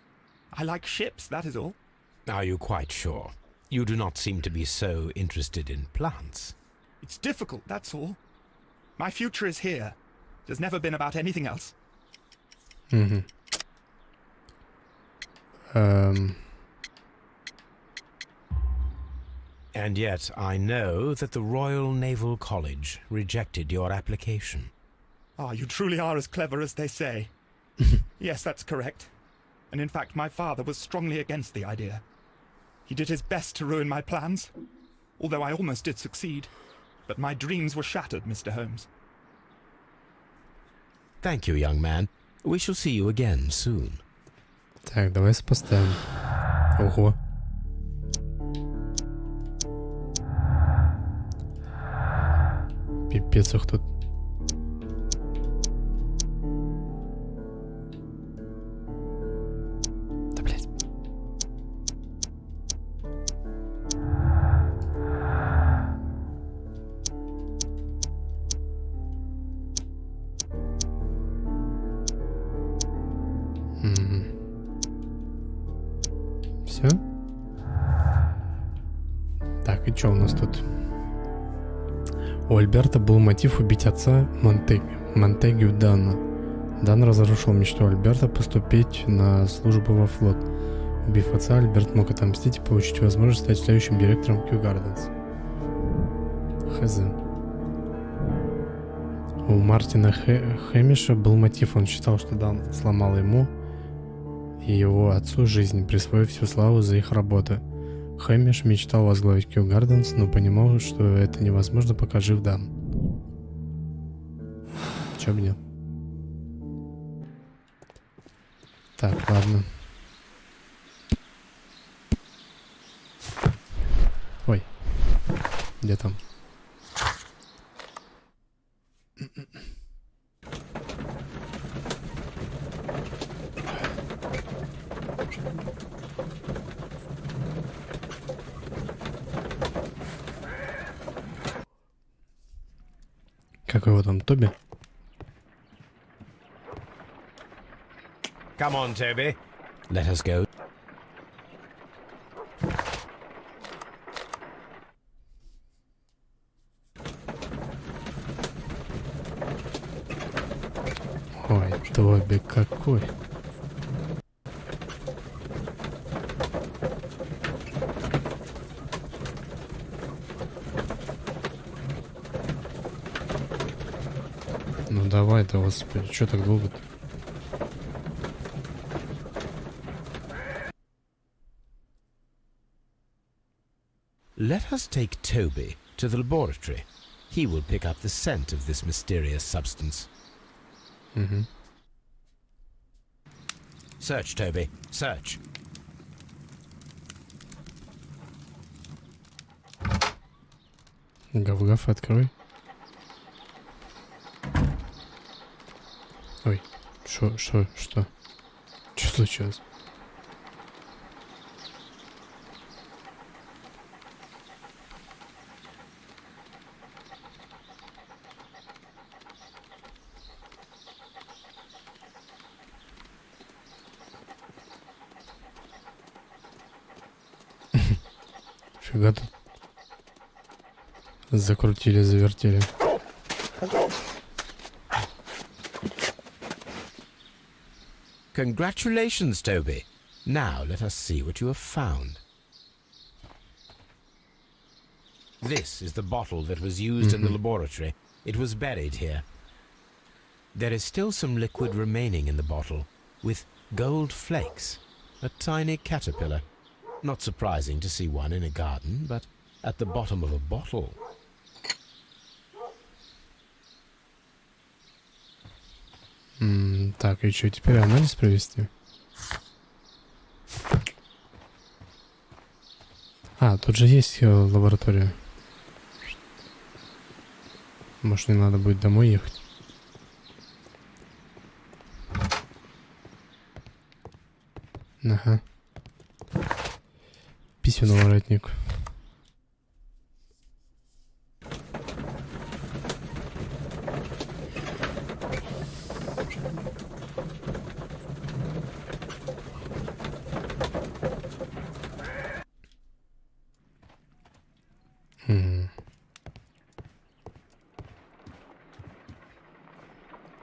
I like ships, that is all. Are you quite sure? You do not seem to be so interested in plants. It's difficult, that's all. My future is here. It has never been about anything else. Угу. And yet I know that the Royal Naval College rejected your application. Ah, you truly are as clever as they say. Yes, that's correct. And in fact, my father was strongly against the idea. He did his best to ruin my plans, although I almost did succeed. But my dreams were shattered, Mr. Holmes. Thank you, young man. We shall see you again soon. Так, давай сопоставим. Ого. Пипец их тут. Да, блядь. Все? Так, и что у нас тут? У Альберта был мотив убить отца Монтегю Данна. Дан разрушил мечту Альберта поступить на службу во флот. Убив отца, Альберт мог отомстить и получить возможность стать следующим директором Kew Gardens. Хз. У Мартина Хэмиша был мотив. Он считал, что Дан сломал ему и его отцу жизнь, присвоив всю славу за их работу. Хэмиш мечтал возглавить Kew Gardens, но понимал, что это невозможно, пока жив Дан. Чё бы нет. Так, ладно. Ой. Где там? Как его там, Тоби? Come on, Toby. Let us go. Ой, Тоби какой. Ну давай-то, господи, чё так долго-то? Let us take Toby to the laboratory. He will pick up the scent of this mysterious substance. Угу. Search, Toby. Search. Гав-гав, открой. Ой, что? Что случилось? Фига тут. Закрутили, завертели. Congratulations, Toby. Now let us see what you have found. This is the bottle that was used in the laboratory. It was buried here. There is still some liquid remaining in the bottle, with gold flakes, a tiny caterpillar. Not surprising to see one in a garden, but at the bottom of a bottle. Так, и что, теперь анализ провести? А, тут же есть лаборатория. Может, не надо будет домой ехать? Ага. Писюный воротник.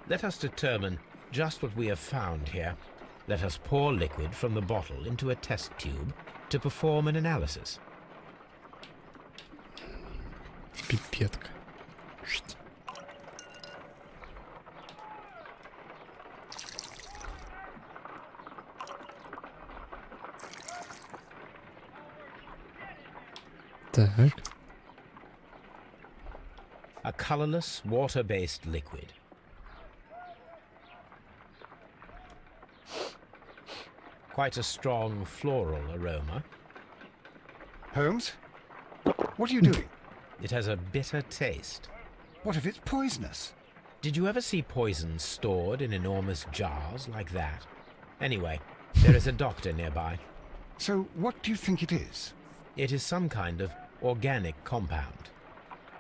Let us determine just what we have found here. Let us pour liquid from the bottle into a test tube to perform an analysis. Пипетка. Так. A colorless, water-based liquid. Quite a strong floral aroma. Holmes? What are you doing? It has a bitter taste. What if it's poisonous? Did you ever see poison stored in enormous jars like that? Anyway, there is a doctor nearby. So, what do you think it is? It is some kind of organic compound.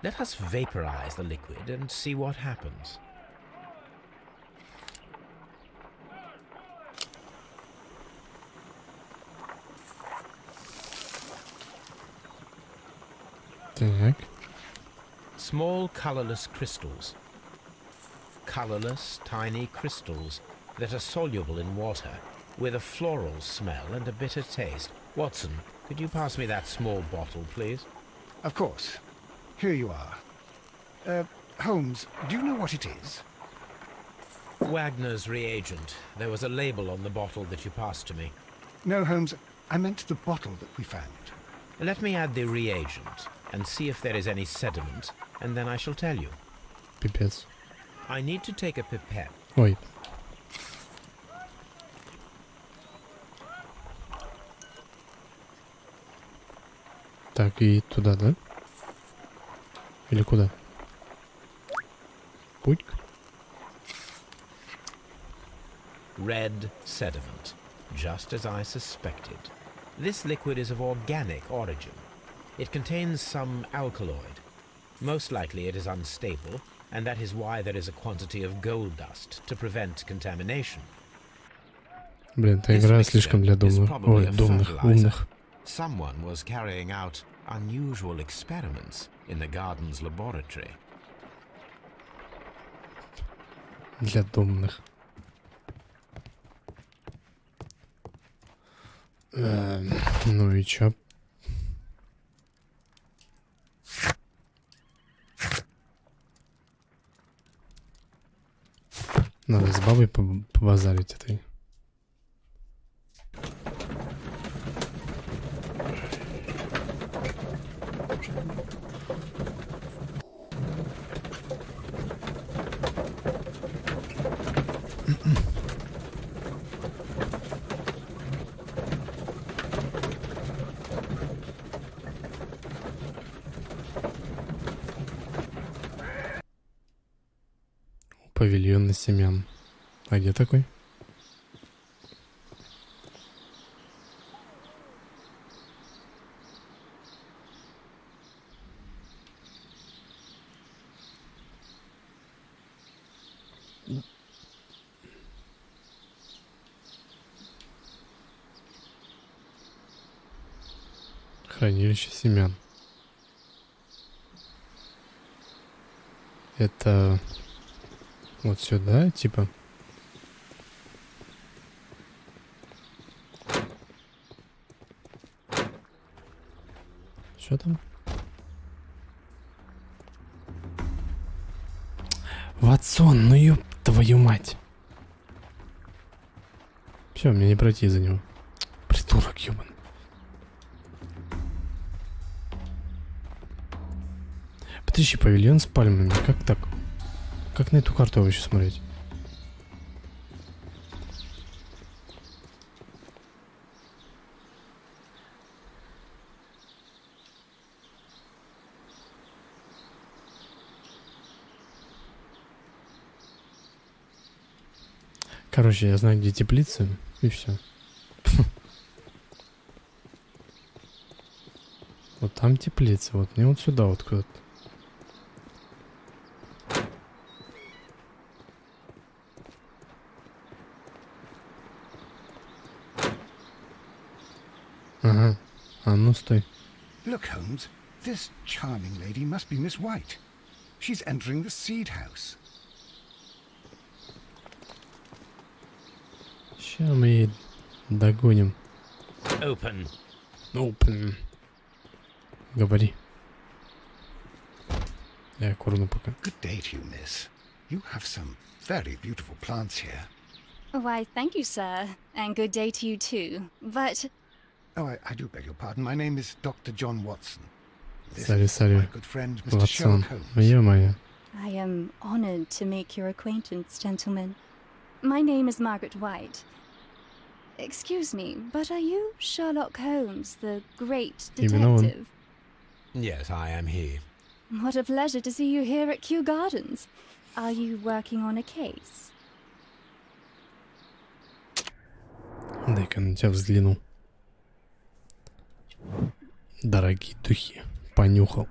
Let us vaporize the liquid and see what happens. Так. Small colorless crystals. Colorless, tiny crystals that are soluble in water, with a floral smell and a bitter taste. Watson, could you pass me that small bottle, please? Of course. Here you are. Holmes, do you know what it is? Wagner's reagent. There was a label on the bottle that you passed to me. No, Holmes, I meant the bottle that we found. Let me add the reagent and see if there is any sediment, and then I shall tell you. Пипец. I need to take a pipette. Ой. Так, и туда, да? Или куда? Путь? Red sediment, just as I suspected. This liquid is of organic origin. It contains some alkaloid. Most likely it is unstable, and that is why there is a quantity of gold dust to prevent contamination. Блин, эта игра слишком для думных. Ой, думных, умных. Someone was carrying out unusual experiments in the garden's laboratory. Для думных. Ну и чё? Надо с бабой побазарить этой. Павильон семян. А где такой? Хранилище семян. Это вот сюда, типа. Что там? Ватсон, ну ёб твою мать. Все, мне не пройти за него. Придурок ёбан. Подожди, павильон с пальмами. Как так? Как на эту карту вообще смотреть? Короче, я знаю, где теплицы, и все. Вот там теплица, вот мне вот сюда вот куда-то. Ага. А ну стой. Look, Holmes, this charming lady must be Miss White. She's entering the seed house. Ща мы ей догоним. Open. Open. Говори. Я курну пока. Good day to you, miss. You have some very beautiful plants here. Why, thank you, sir. And good day to you too. But Oh, I do beg your pardon. My name is Dr. John Watson. This Sorry, is sorry. my good friend, Mr. Watson. Sherlock Holmes. Ё-моё. I am honored to make your acquaintance, gentlemen. My name is Margaret White. Excuse me, but are you Sherlock Holmes, the great Именно он. detective? Yes, I am he. What a pleasure to see you here at Kew Gardens. Are you working on a case? Дай-ка на тебя взгляну. Дорогие духи. Понюхал.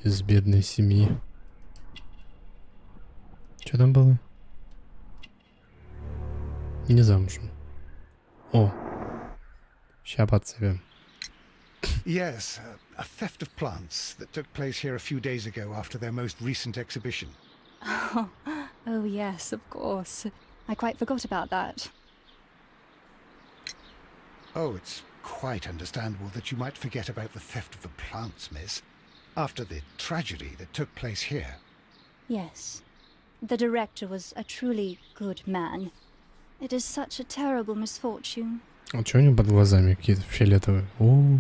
Из бедной семьи. Что там было? Не замужем. О. Ща подцепим. Yes, a theft of plants that took place here a few days ago after their most recent exhibition. Oh, yes, of course. I quite forgot about that. Oh, it's quite understandable that you might forget about the theft of the plants, miss, after the tragedy that took place here. Yes. The director was a truly good man. It is such a terrible misfortune. А что у него под глазами какие-то фиолетовые? О,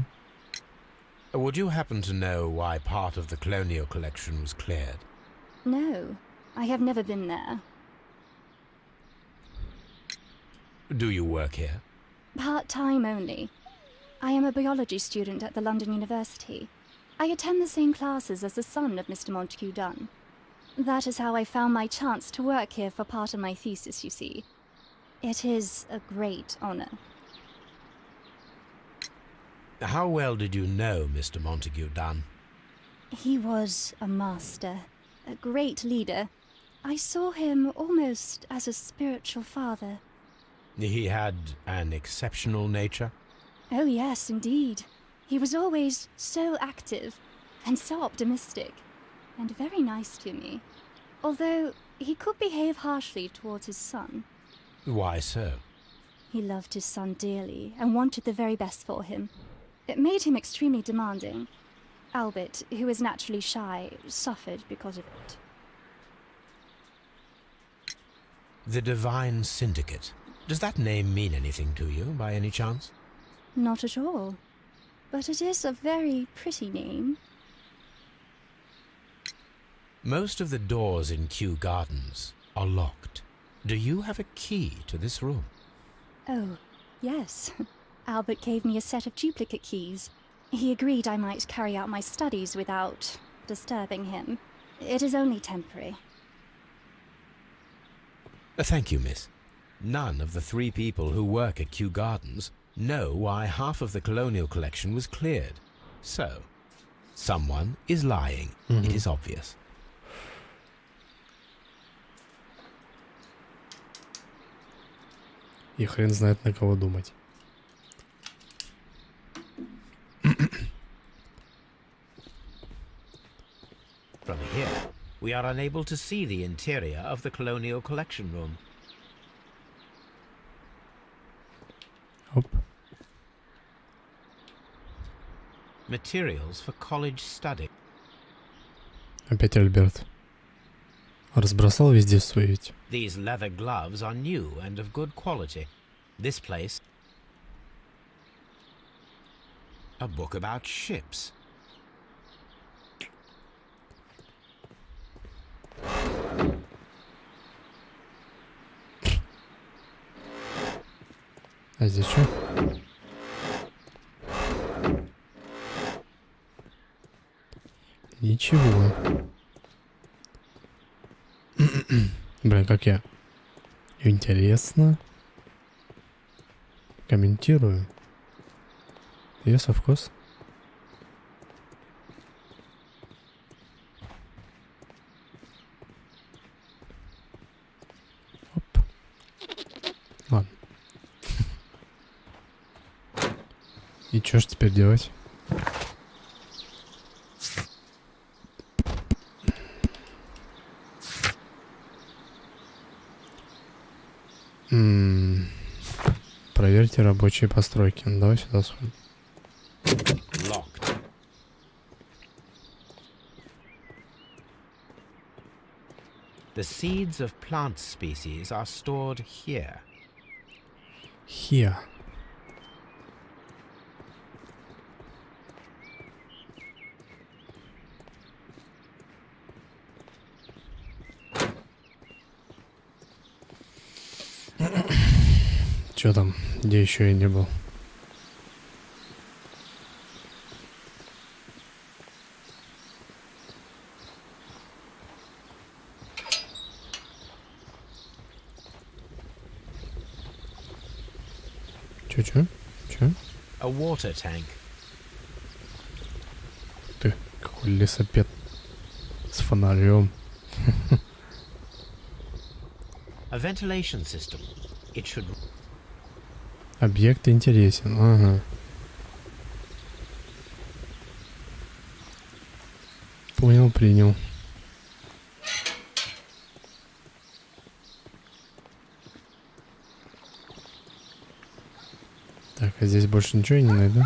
Would you happen to know why part of the colonial collection was cleared? No, I have never been there. Do you work here? Part-time only. I am a biology student at the London University. I attend the same classes as the son of Mr. Montague Dunn. That is how I found my chance to work here for part of my thesis, you see. It is a great honor. How well did you know Mr. Montague Dunn? He was a master, a great leader. I saw him almost as a spiritual father. He had an exceptional nature? Oh yes, indeed. He was always so active and so optimistic and very nice to me. Although he could behave harshly towards his son. Why so? He loved his son dearly and wanted the very best for him. It made him extremely demanding. Albert, who is naturally shy, suffered because of it. The Divine Syndicate. Does that name mean anything to you, by any chance? Not at all. But it is a very pretty name. Most of the doors in Kew Gardens are locked. Do you have a key to this room? Oh, yes. Albert gave me a set of duplicate keys. He agreed I might carry out my studies without disturbing him. It is only temporary. Thank you, miss. None of the 3 people who work at Kew Gardens know why half of the colonial collection was cleared. So, someone is lying. It is obvious. и хрен знает на кого думать. From here, we are unable to see the interior of the colonial collection room. Оп. Materials for college study. Опять Альберт. Разбросал везде свой ведь. These leather gloves are new and of good quality. This place... A book about ships. А здесь что? Ничего. Блин, как я интересно комментирую. Yes, of course. Оп. Ладно. И что ж теперь делать? Проверьте рабочие постройки. Ну, давай сюда сходим. Locked. The seeds of plant species are stored here. Here. Чё там? Где еще я не был? Чё? A water tank. Ты, какой лесопед с фонарем. A ventilation system. It should... Объект интересен. Ага. Понял, принял. Так, а здесь больше ничего я не найду.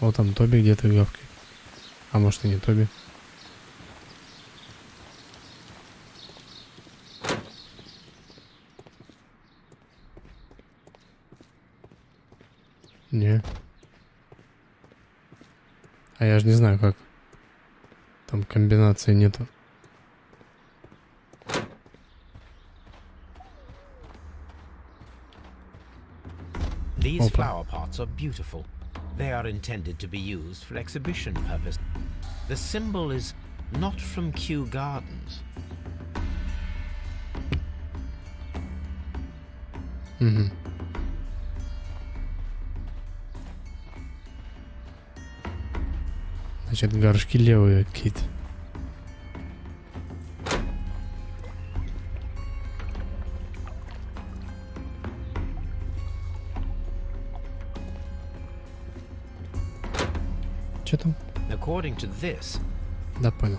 Вот там Тоби где-то гавкает. А может и не Тоби. Не. А я же не знаю как. Там комбинации нету. These Опа. flower pots are beautiful. They are intended to be used for exhibition purpose. The symbol is not from Kew Gardens. Угу. Значит, горшки левые какие-то. Что там? According to this, Да, понял.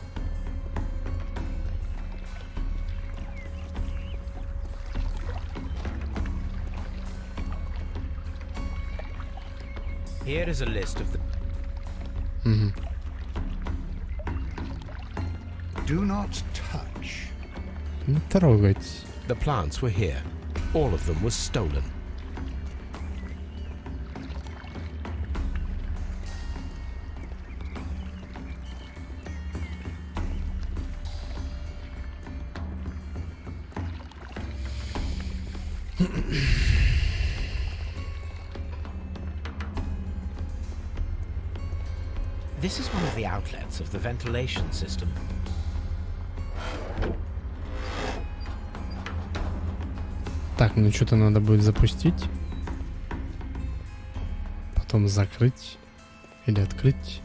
here is a list of the... Угу. Do not touch. Не трогать. The plants were here. All of them was stolen. This is one of the outlets of the ventilation system. Так, ну что-то надо будет запустить. Потом закрыть. Или открыть.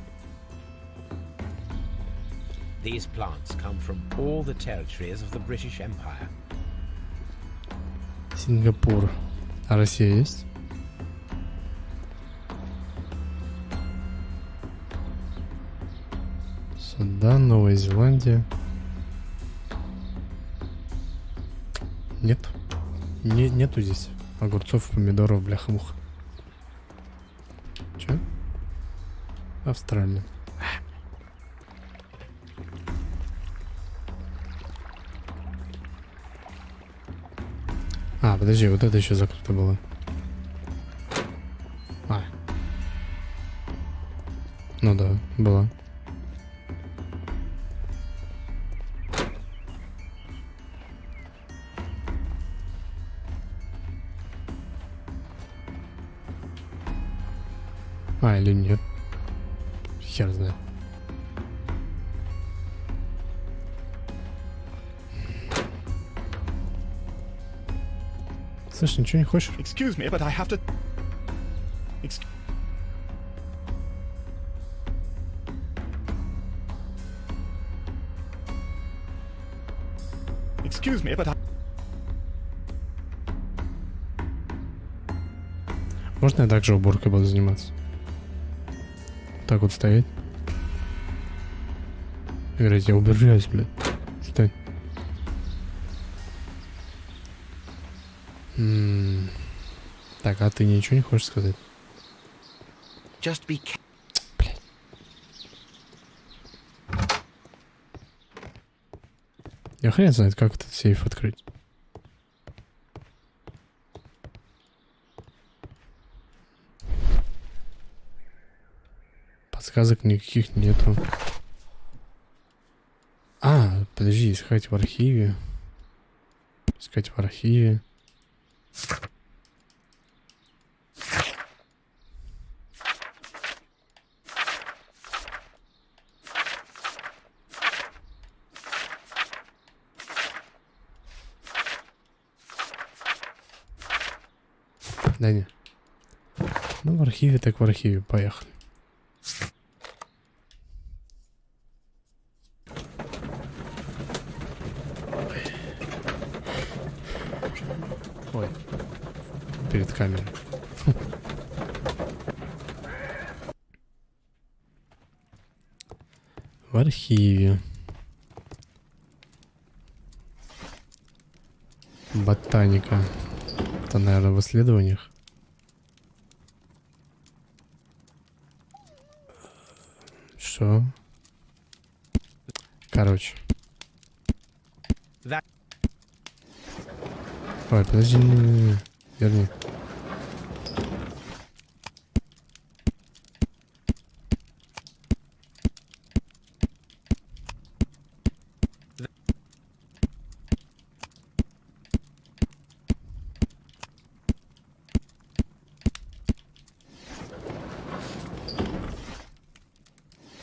These plants come from all the territories of the British Empire. Сингапур. А Россия есть? Сюда, Новая Зеландия. Нет. Нету здесь огурцов, помидоров, бляха-муха. Чё? Австралия. А, подожди, вот это еще закрыто было. А. Ну да, была. А, или нет. Хер знает. Слышь, ничего не хочешь? Excuse me, but I have to... Excuse me, but I... Можно я также уборкой буду заниматься? Так вот стоять. И говорить, я убираюсь, блядь. Стань. Так, а ты ничего не хочешь сказать? Just be careful. Блядь. Я хрен знает, как этот сейф открыть. Подсказок никаких нету. А, подожди, искать в архиве. Искать в архиве. Да не. Ну, в архиве так в архиве. Поехали. Ой. Перед камерой. В архиве. Ботаника. Это, наверное, в исследованиях. Что? Короче. Ой, подожди, не. Верни.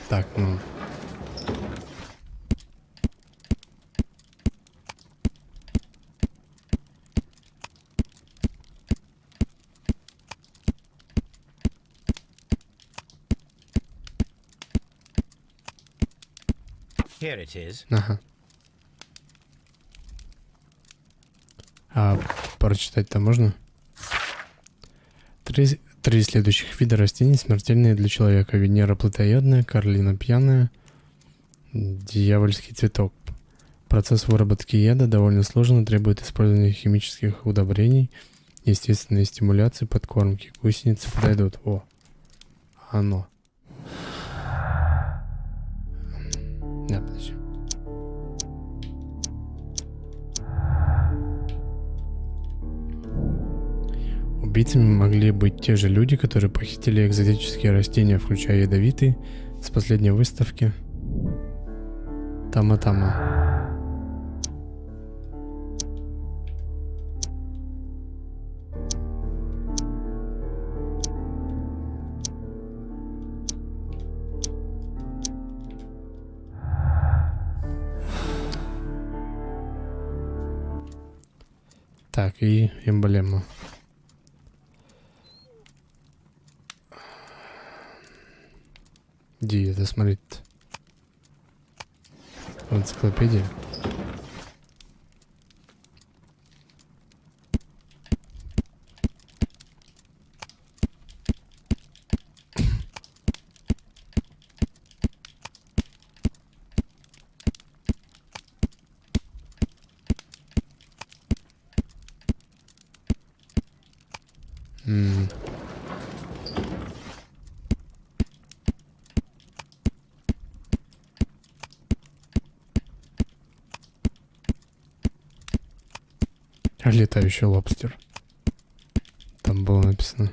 Так, ну. Here it is. Ага. А прочитать-то можно? Три следующих вида растений смертельные для человека. Венера плотоядная, карлина пьяная, дьявольский цветок. Процесс выработки яда довольно сложный, требует использования химических удобрений, естественной стимуляции, подкормки. Гусеницы подойдут. О, оно. Да, подожди. Убийцами могли быть те же люди, которые похитили экзотические растения, включая ядовитые, с последней выставки. Тама-тама. Так, и эмблема. Где это смотреть-то? В энциклопедии. Летающий лобстер. Там было написано.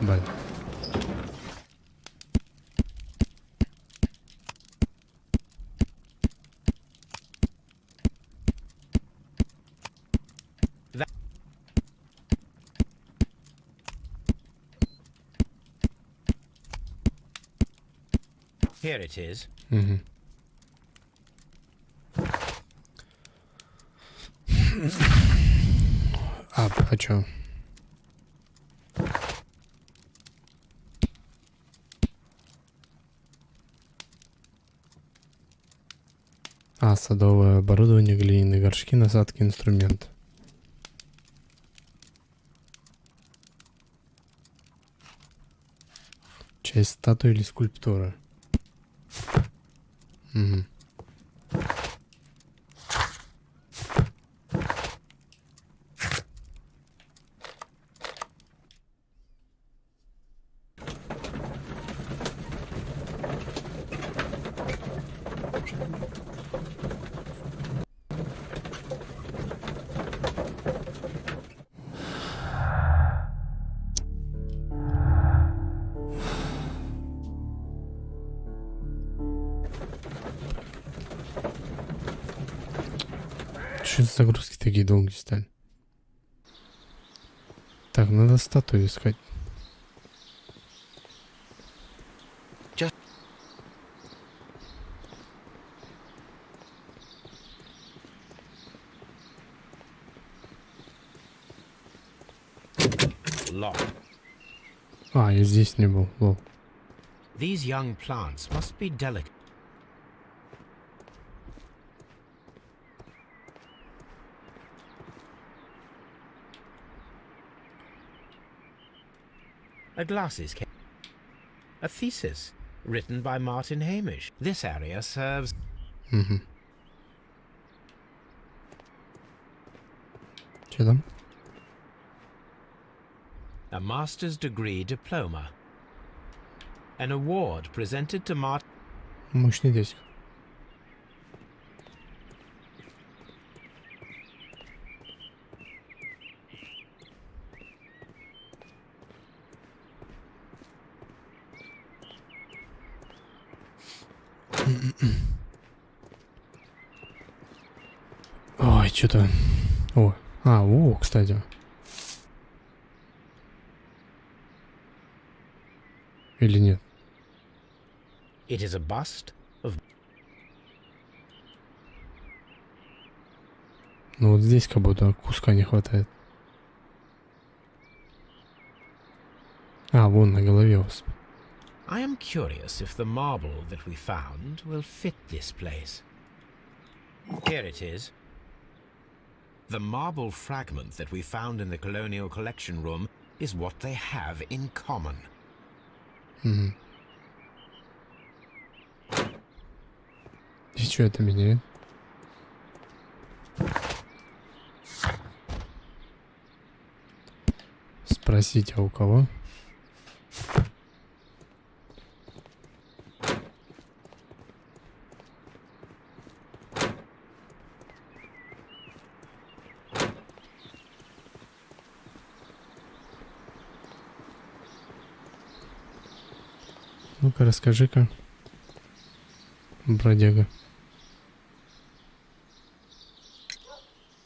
Блин. Here it is. Угу. А чё? Садовое оборудование, глиняные горшки, насадки, инструмент. Часть статуи или скульптуры. Угу. Что за загрузки такие долгие стали? Так, надо статую искать. Я здесь не был. Лол. These young plants must be delicate. A glasses case. A thesis written by Martin Hamish. This area serves. Угу. Что там? A master's degree diploma. An award presented to Martin. Мощный диск. Ой, что-то... О, кстати. Или нет? It is a bust of. Ну вот здесь как будто куска не хватает. Вон на голове у вас. I am curious if the marble that we found will fit this place. Here it is. The marble fragment that we found in the Colonial Collection Room is what they have in common. Угу. И что это меняет? Спросите, а у кого? Ну-ка, расскажи-ка, бродяга.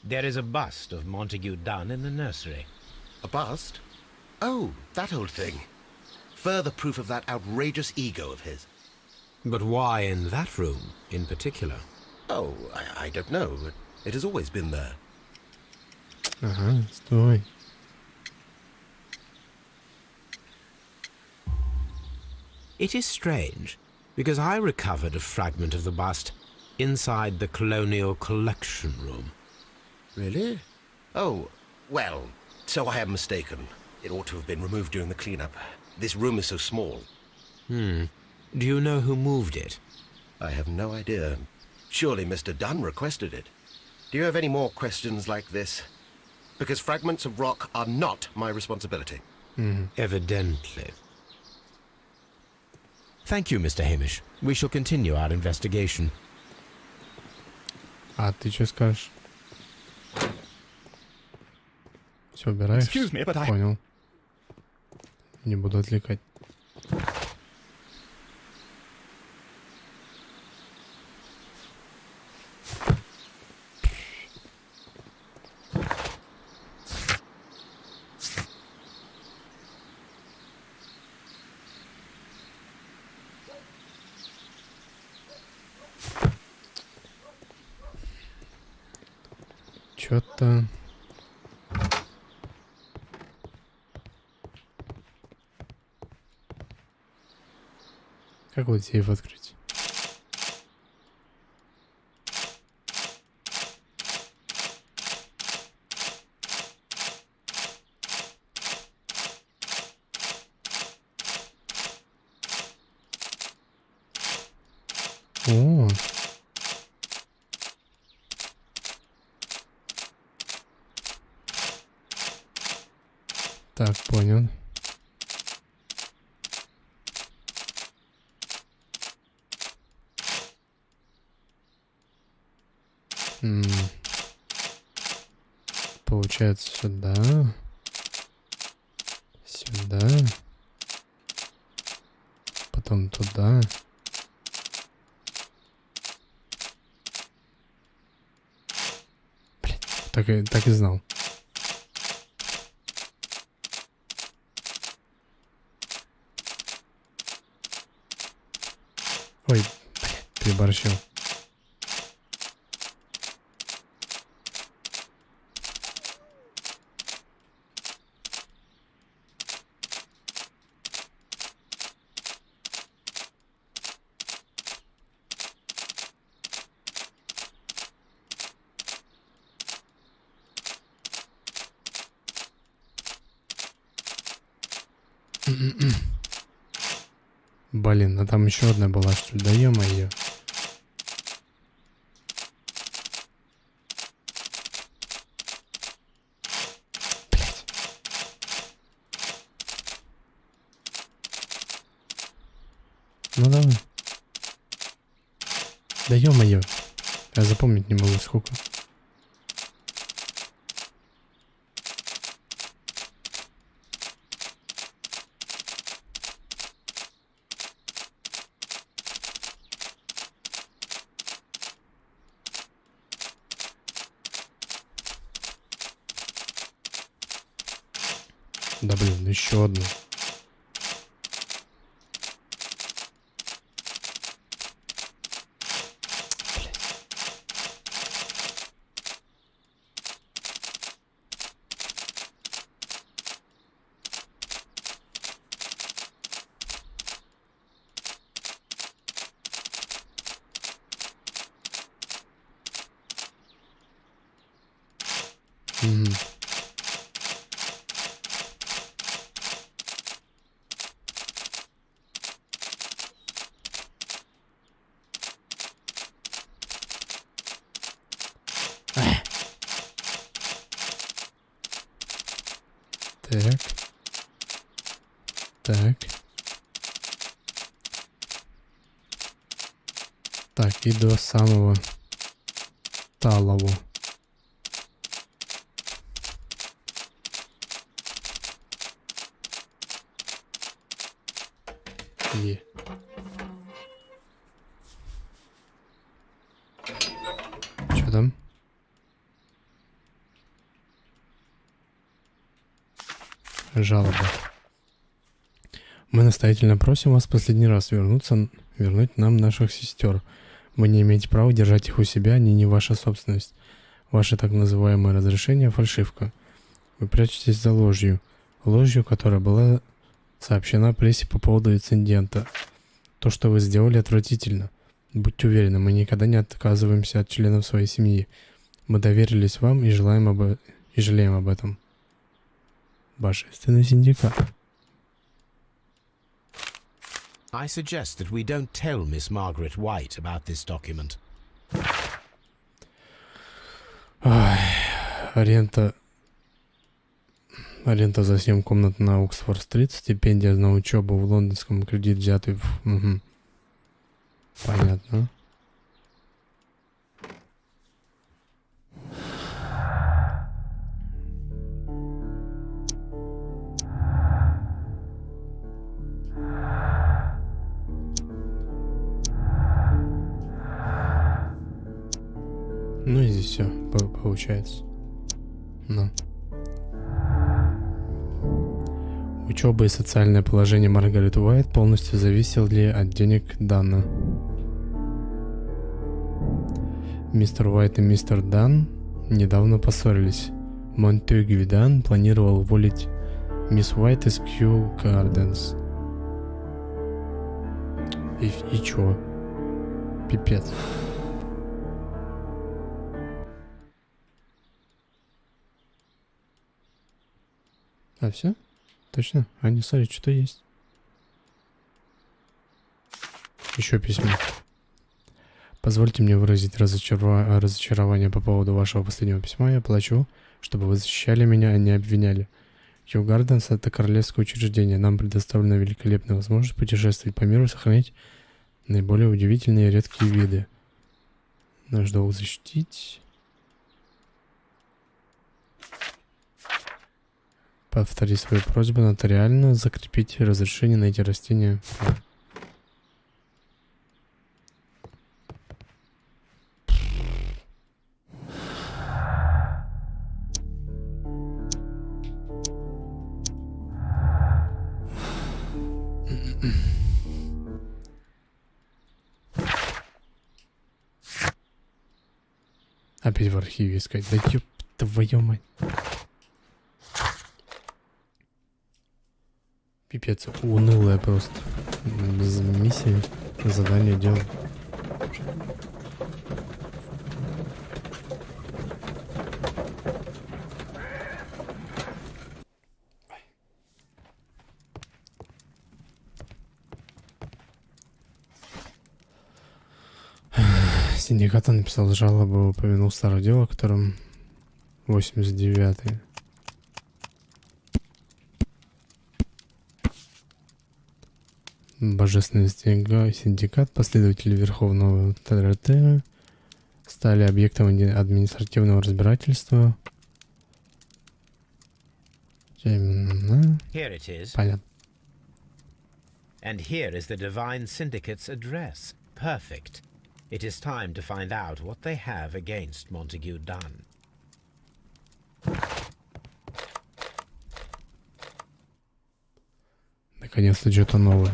There is a bust of Montague Dunn in the nursery. A bust? Oh, that old thing. Further proof of that outrageous ego of his. But why in that room in particular? Oh, I don't know. It has always been there. Ага, стой. It is strange, because I recovered a fragment of the bust inside the Colonial Collection Room. Really? Oh, well, so I am mistaken. It ought to have been removed during the cleanup. This room is so small. Do you know who moved it? I have no idea. Surely Mr. Dunn requested it. Do you have any more questions like this? Because fragments of rock are not my responsibility. Evidently. Thank you, Mr. Hamish. We shall continue our investigation. А ты что скажешь? Все, убираешь? Excuse me, but I... Понял. Не буду отвлекать. Чё-то... Как вот сейф открыть? О. Так, понял. Получается сюда. Сюда. Потом туда. Блин, так и знал. Ой, блин, переборщил. Блин, а там еще одна была, что ли? Да ё-моё. Блять. Ну давай. Да ё-моё. Я запомнить не могу сколько. Да блин, еще одну. Так. Так. Так, и до самого талого. Е. Что там? Жалоба. Мы настоятельно просим вас последний раз вернуть нам наших сестер. Вы не имеете права держать их у себя, они не ваша собственность. Ваше так называемое разрешение — фальшивка. Вы прячетесь за ложью, которая была сообщена прессе по поводу инцидента. То, что вы сделали, отвратительно. Будьте уверены, мы никогда не отказываемся от членов своей семьи. Мы доверились вам и жалеем об этом. Божественный синдикат. I suggest that we don't tell Miss Margaret White about this document. Аренда за 7 комнат на Оксфорд-стрит, стипендия на учебу в лондонском, кредит взятый в... Угу. Понятно. Ну и здесь все получается. Ну. Учеба и социальное положение Маргарет Уайт полностью зависели от денег Дана. Мистер Уайт и мистер Дан недавно поссорились. Монтегю Дан планировал уволить мисс Уайт из Kew Gardens. И чё? Пипец. А все? Точно? А не смотри, что есть. Еще письмо. Позвольте мне выразить разочарование по поводу вашего последнего письма. Я плачу, чтобы вы защищали меня, а не обвиняли. Kew Gardens — это королевское учреждение. Нам предоставлена великолепная возможность путешествовать по миру и сохранять наиболее удивительные и редкие виды. Наш долг защитить. Повтори свою просьбу нотариально, закрепить разрешение на эти растения. Опять в архиве искать. Да ёб твою мать. Пипец, унылая просто. Без миссии, задание делать. Синдикат написал жалобу, упомянул старое дело, которым 89-й. Божественный синдикат, последователи Верховного ТРТ стали объектом административного разбирательства. Понятно. And here is the Divine Syndicate's address. Perfect. It is time to find out what they have against Montague Dunn. Наконец-то что-то новое.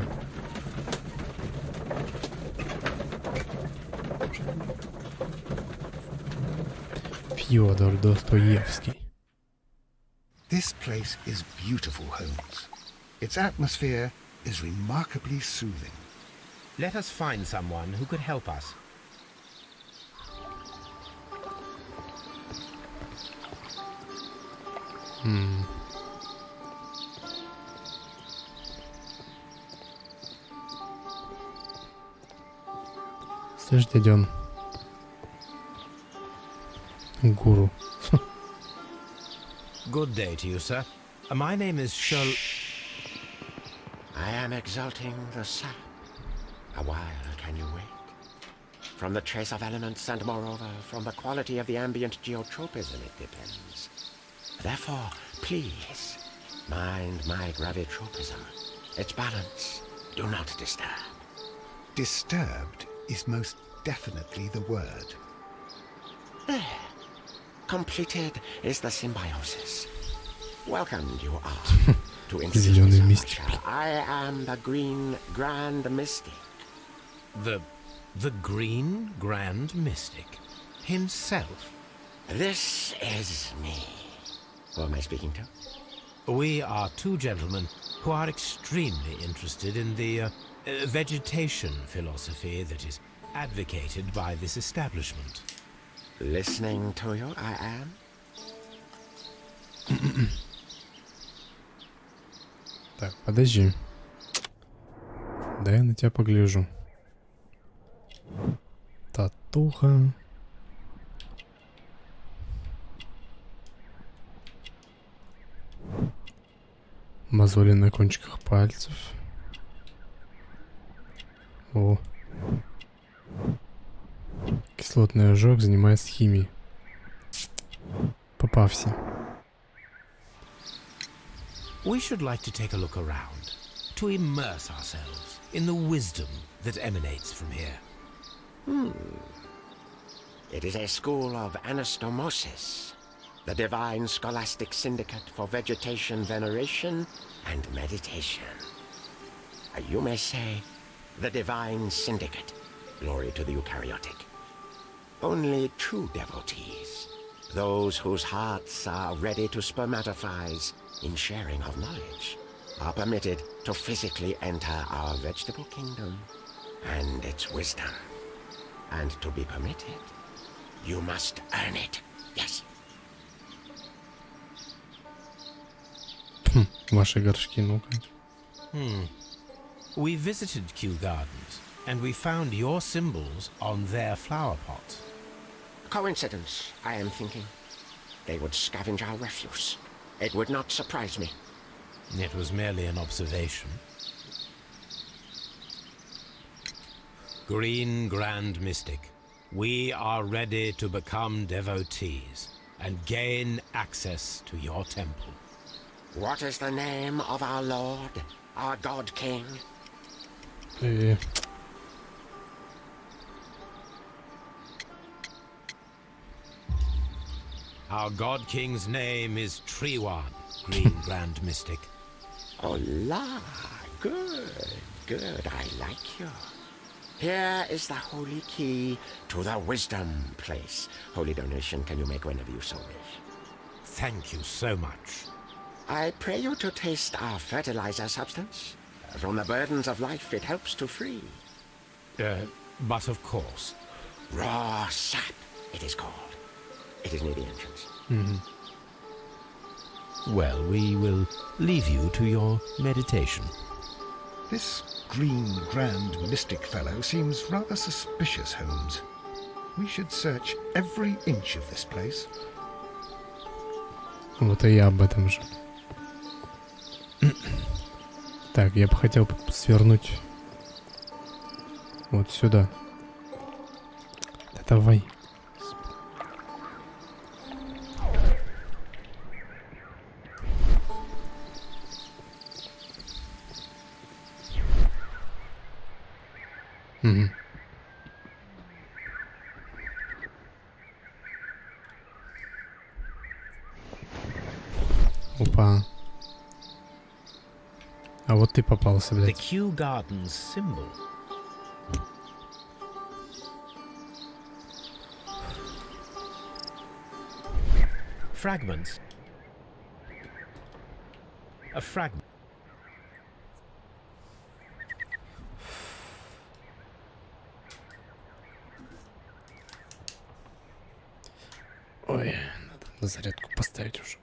Фёдор Достоевский. This place is beautiful, Holmes. Its atmosphere is remarkably soothing. Let us find someone who could help us. Слышь, дядён. Гуру. Good day to you, sir. My name is Sherlock. I am exalting the sap. A while can you wait? From the trace of elements and moreover from the quality of the ambient geotropism it depends. Therefore, please, mind my gravitropism. Its balance, do not disturb. Disturbed is most definitely the word. There. Completed is the symbiosis. Welcomed you are to Зелёный мистик. I am the green grand mystic. The Green Grand Mystic himself. This is me. Who am I speaking to? We are two gentlemen who are extremely interested in the vegetation philosophy that is advocated by this establishment. Listening to you, I am. Так, подожди. Да я на тебя погляжу. Татуха. Мозоли на кончиках пальцев. О. Кислотный ожог, занимается химией. Попався. We should like to take a look around, to immerse ourselves in the wisdom that emanates from here. It is a school of anastomosis, the divine scholastic syndicate for vegetation veneration and meditation. You may say, the divine syndicate, glory to the eukaryotic. Only true devotees, Those whose hearts are ready to spermatophize in sharing of knowledge are permitted to physically enter our vegetable kingdom and its wisdom. And to be permitted, you must earn it. Yes. Ваши горшки, ну-ка. We visited Kew Gardens, and we found your symbols on their flower pots. Coincidence, I am thinking. They would scavenge our refuse. It would not surprise me. It was merely an observation. Green Grand Mystic, we are ready to become devotees and gain access to your temple. What is the name of our Lord, our God King? Our God King's name is Treewan, Green Grand Mystic. Oh la, good, good, I like you. Here is the holy key to the wisdom place. Holy donation can you make whenever you so wish. Thank you so much. I pray you to taste our fertilizer substance. From the burdens of life it helps to free. But of course. Raw sap, it is called. It is near the entrance. Well, we will leave you to your meditation. This green Grand Mystic fellow seems rather suspicious, Holmes. We should search every inch of this place. Вот и я об этом же. Так, я бы хотел свернуть вот сюда. Да давай. Опа. А вот ты попался, The блядь. Kew Gardens symbol. Fragments. A fragment. Ой, надо на зарядку поставить уже.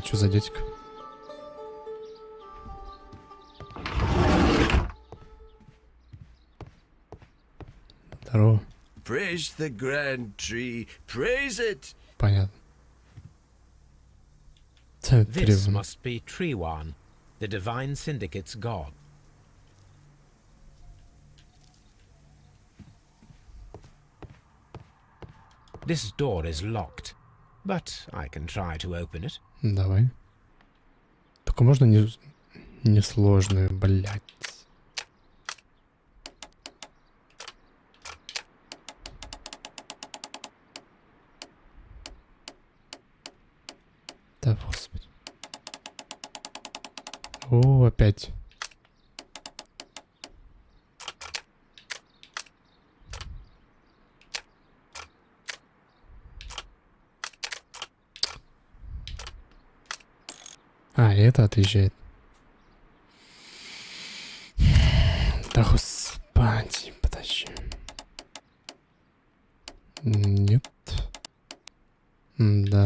Что за дядька? Здорово. Praise the grand tree, praise it! Понятно. This Требовано. must be Treewan, the Divine Syndicate's god. This door is locked, but I can try to open it. Давай. Только можно несложную, блядь. Да, господи. О, опять. А, и это отъезжает. Да, господи, подожди. Нет. Да.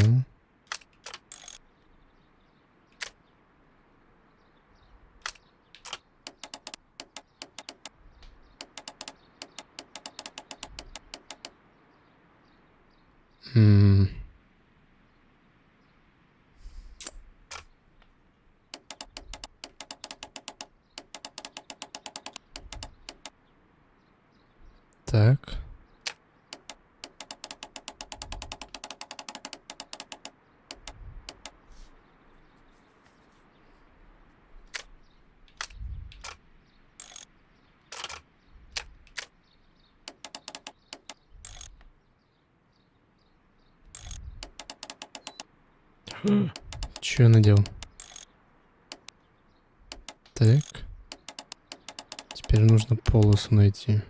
Так. Че я надел? Так. Теперь нужно полосу найти.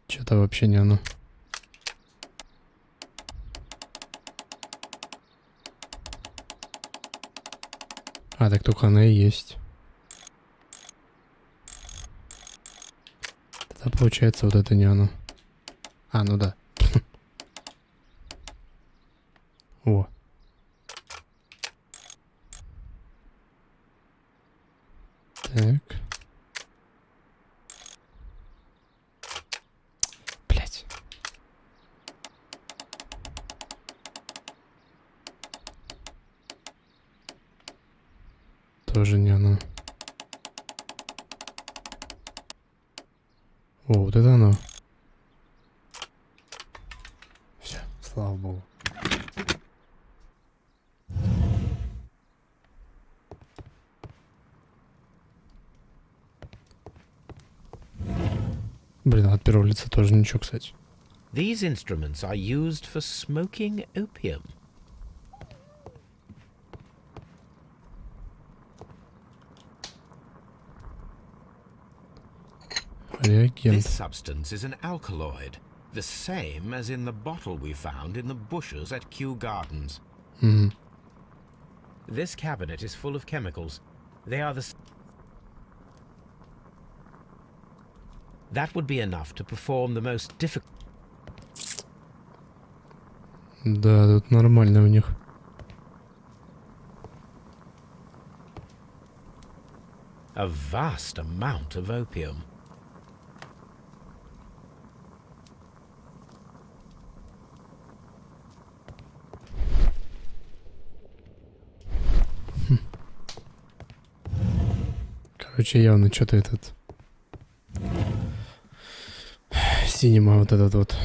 Что-то вообще не оно. А, так только она и есть. Тогда получается вот это не оно. А, ну да. О. Так. Блять. Тоже не оно. О, вот это оно. Все, слава богу. Блин, от первого лица тоже ничего, кстати. These instruments are used for smoking opium. Реагент. This substance is an alkaloid, the same as in the bottle we found in the bushes at Kew Gardens. This cabinet is full of chemicals. They are That would be enough to perform the most difficult... Да, тут нормально у них. A vast amount of opium. Короче, явно что-то этот... Синема вот этот вот.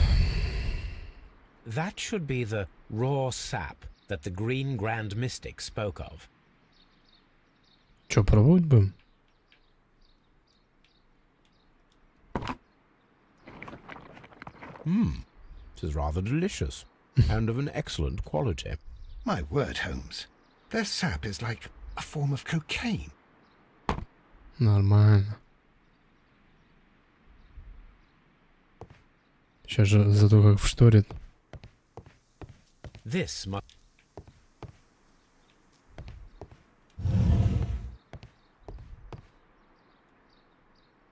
That should be the raw sap that the Green Grand Mystic spoke of. Чё, пробовать будем? This is rather delicious and of an excellent quality. My word, Holmes. Their sap is like a form of cocaine. Нормально. Сейчас же зато как вшторит. This must...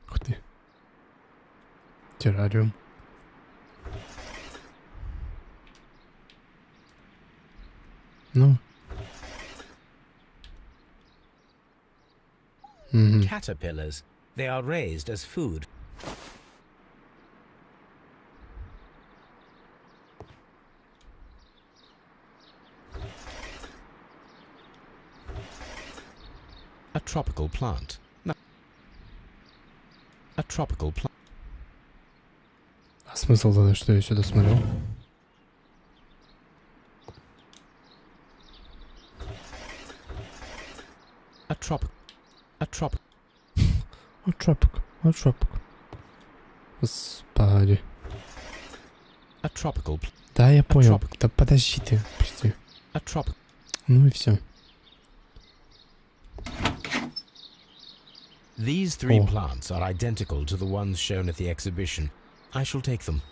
Ух ты. Террариум. Ну. Caterpillars. They are raised as food. A tropical plant. No. A tropical plant. А смысл тогда, что я сюда смотрел? A tropic. A tropic. А тропик. Господи. A tropical plant. Да, я понял. Да подожди ты. Пусти. A tropic. Ну и все. These three plants are identical to the ones shown at the exhibition. I shall take them.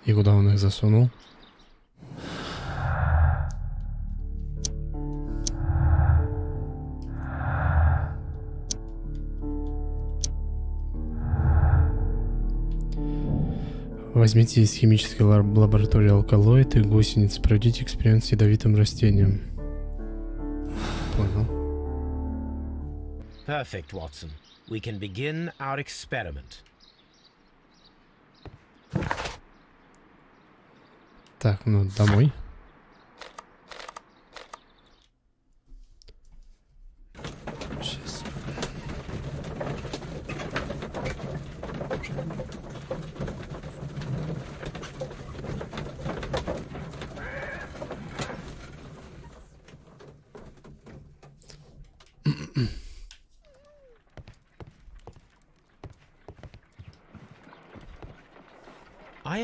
И куда он их засунул? Возьмите из химической лаборатории алкалоид и гусеницы, проведите эксперимент с ядовитым растением. Понял. Perfect, Watson. We can begin our experiment. Так, ну домой. Сейчас.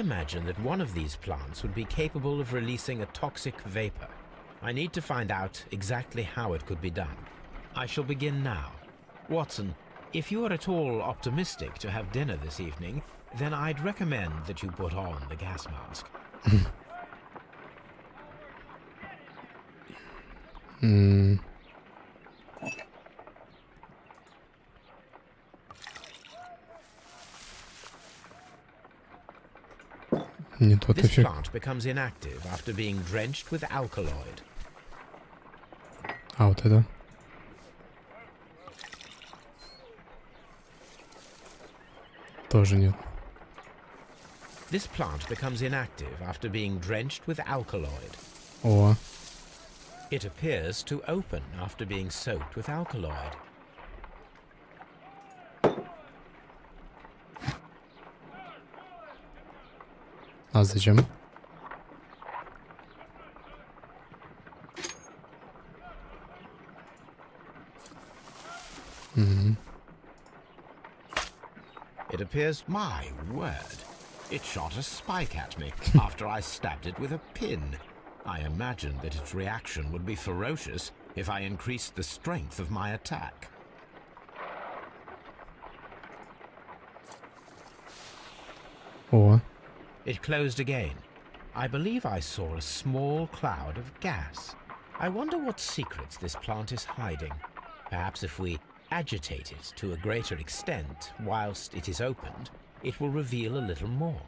imagine that one of these plants would be capable of releasing a toxic vapor. I need to find out exactly how it could be done. I shall begin now. Watson, if you are at all optimistic to have dinner this evening, then I'd recommend that you put on the gas mask. Не тот This эффект. plant becomes inactive after being drenched with alkaloid. А вот это. Тоже нет. This plant becomes inactive after being drenched with alkaloid. О, It appears to open after being soaked with alkaloid. а зачем? It appears, my word, it shot a spike at me after I stabbed it with a pin. I imagined that its reaction would be ferocious if I increased the strength of my attack. О, It closed again. I believe I saw a small cloud of gas. I wonder what secrets this plant is hiding. Perhaps if we agitate it to a greater extent whilst it is opened, it will reveal a little more.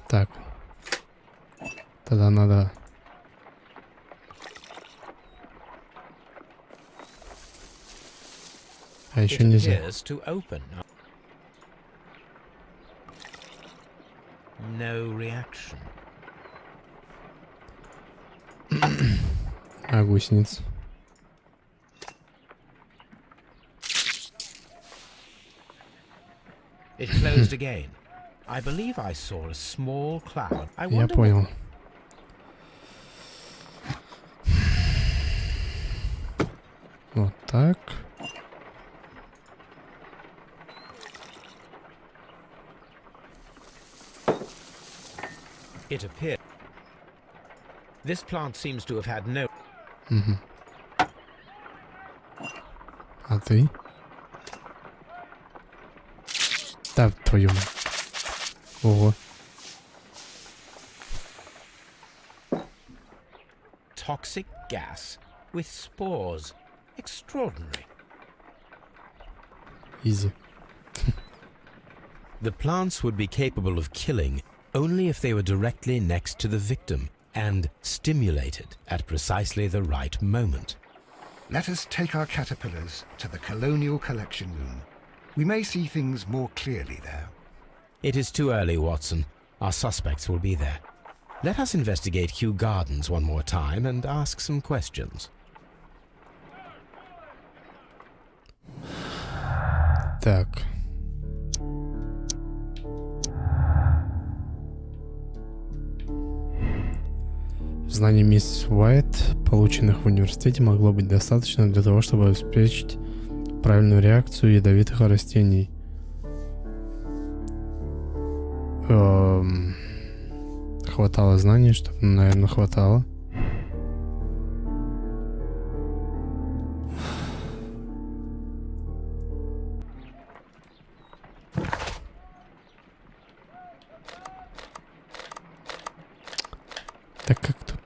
так. Тогда надо... А еще It нельзя. appears to open. No reaction. А гусениц? It closed again. I believe I saw a small cloud. I Я wonder понял. Вот так. It appeared. This plant seems to have had no. А ты? Да, твою мать. Ого. Toxic gas with spores. Extraordinary. Изи. The plants would be capable of killing only if they were directly next to the victim and stimulated at precisely the right moment. Let us take our caterpillars to the Colonial Collection Room. We may see things more clearly there. It is too early, Watson. Our suspects will be there. Let us investigate Kew Gardens one more time and ask some questions. Так. Знаний мисс Уайт, полученных в университете, могло быть достаточно для того, чтобы обеспечить правильную реакцию ядовитых растений. Хватало знаний, чтобы, наверное, хватало. Так как тут?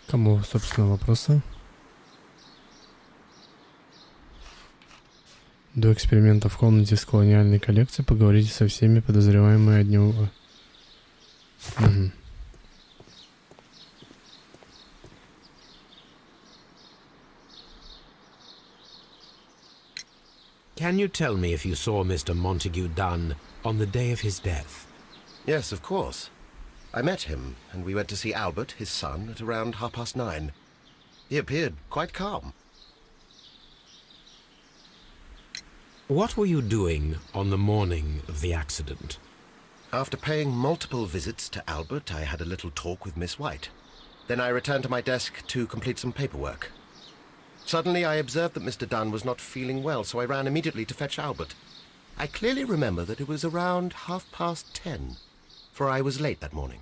Кому, собственно, вопросы? До эксперимента в комнате с колониальной коллекцией поговорите со всеми подозреваемыми одним... Can you tell me if you saw Mr. Montague Dunn on the day of his death? Yes, of course. I met him, and we went to see Albert, his son, at around 9:30. He appeared quite calm. What were you doing on the morning of the accident? After paying multiple visits to Albert, I had a little talk with Miss White. Then I returned to my desk to complete some paperwork. Suddenly I observed that Mr. Dunn was not feeling well, so I ran immediately to fetch Albert. I clearly remember that it was around 10:30, for I was late that morning.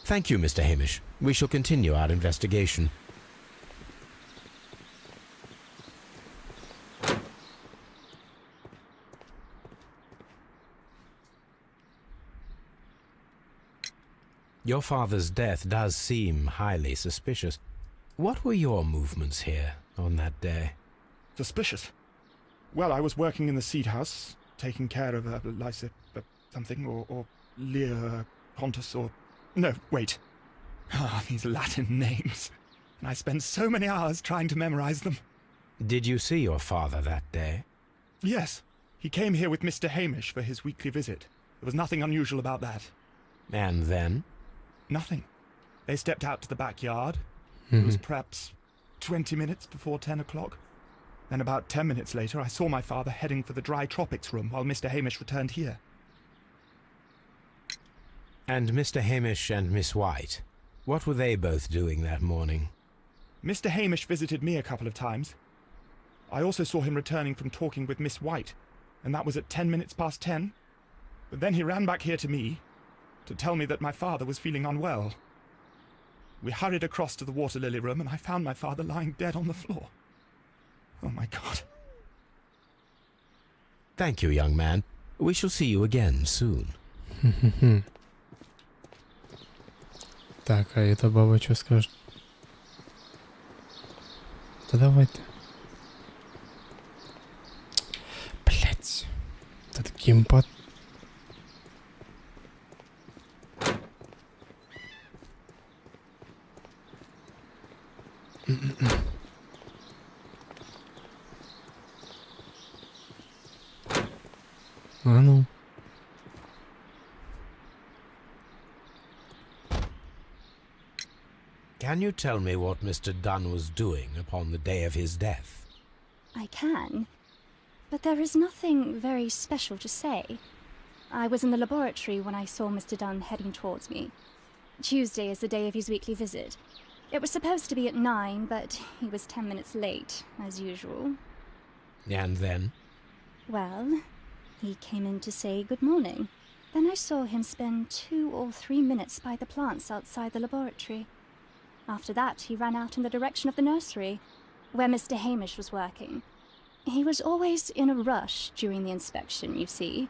Thank you, Mr. Hamish. We shall continue our investigation. Your father's death does seem highly suspicious. What were your movements here on that day? Suspicious? Well, I was working in the seed house, taking care of something, or Lear Pontus, or... No, wait. Ah, these Latin names. And I spent so many hours trying to memorize them. Did you see your father that day? Yes. He came here with Mr. Hamish for his weekly visit. There was nothing unusual about that. And then? Nothing. They stepped out to the backyard. It was perhaps 20 minutes before 10 o'clock. Then about 10 minutes later, I saw my father heading for the dry tropics room while Mr. Hamish returned here. And Mr. Hamish and Miss White, what were they both doing that morning? Mr. Hamish visited me a couple of times. I also saw him returning from talking with Miss White, and that was at 10 minutes past 10. But then he ran back here to me to tell me that my father was feeling unwell. We hurried across to the water lily room, and I found my father lying dead on the floor. Oh, my God. Thank you, young man. We shall see you again soon. Так, а эта баба что скажет? Да давай ты. Блять. Этот геймпад. А ну. Can you tell me what Mr. Dunn was doing upon the day of his death? I can, but there is nothing very special to say. I was in the laboratory when I saw Mr. Dunn heading towards me. Tuesday is the day of his weekly visit. It was supposed to be at 9, but he was 10 minutes late, as usual. And then? Well, he came in to say good morning. Then I saw him spend 2 or 3 minutes by the plants outside the laboratory. After that, he ran out in the direction of the nursery, where Mr. Hamish was working. He was always in a rush during the inspection, you see.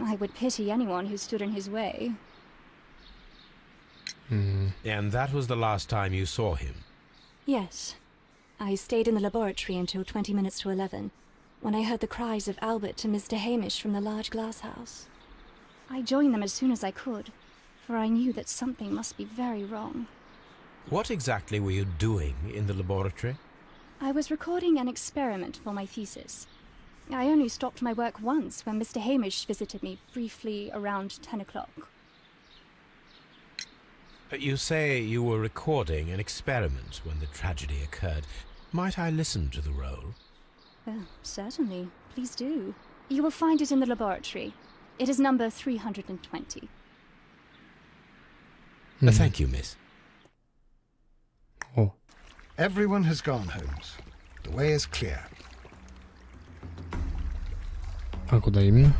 I would pity anyone who stood in his way. And that was the last time you saw him? Yes. I stayed in the laboratory until 20 minutes to 11, when I heard the cries of Albert and Mr. Hamish from the large glass house. I joined them as soon as I could, for I knew that something must be very wrong. What exactly were you doing in the laboratory? I was recording an experiment for my thesis. I only stopped my work once when Mr. Hamish visited me briefly around 10 o'clock. You say you were recording an experiment when the tragedy occurred. Might I listen to the roll? Certainly. Please do. You will find it in the laboratory. It is number 320. Thank you, miss. О, Everyone has gone, Holmes. The way is clear. а куда именно?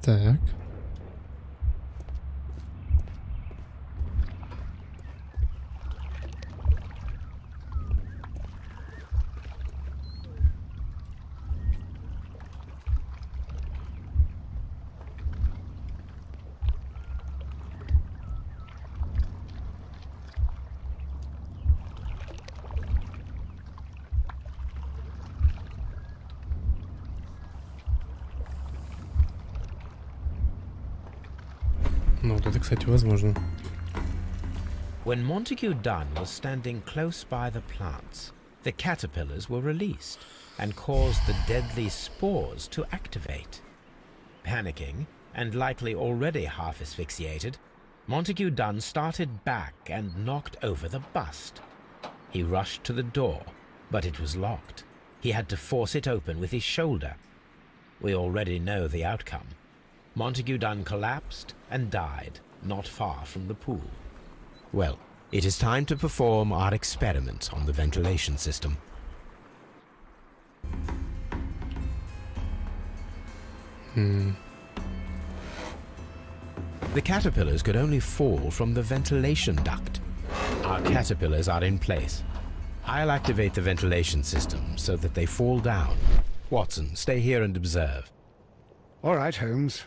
Так. Ну, вот это, кстати, возможно. When Montague Dunn was standing close by the plants, the caterpillars were released and caused the deadly spores to activate. Panicking, and likely already half asphyxiated, Montague Dunn started back and knocked over the bust. He rushed to the door, but it was locked. He had to force it open with his shoulder. We already know the outcome. Montague Dunn collapsed and died not far from the pool. Well, it is time to perform our experiment on the ventilation system. The caterpillars could only fall from the ventilation duct. Our caterpillars are in place. I'll activate the ventilation system so that they fall down. Watson, stay here and observe. All right, Holmes.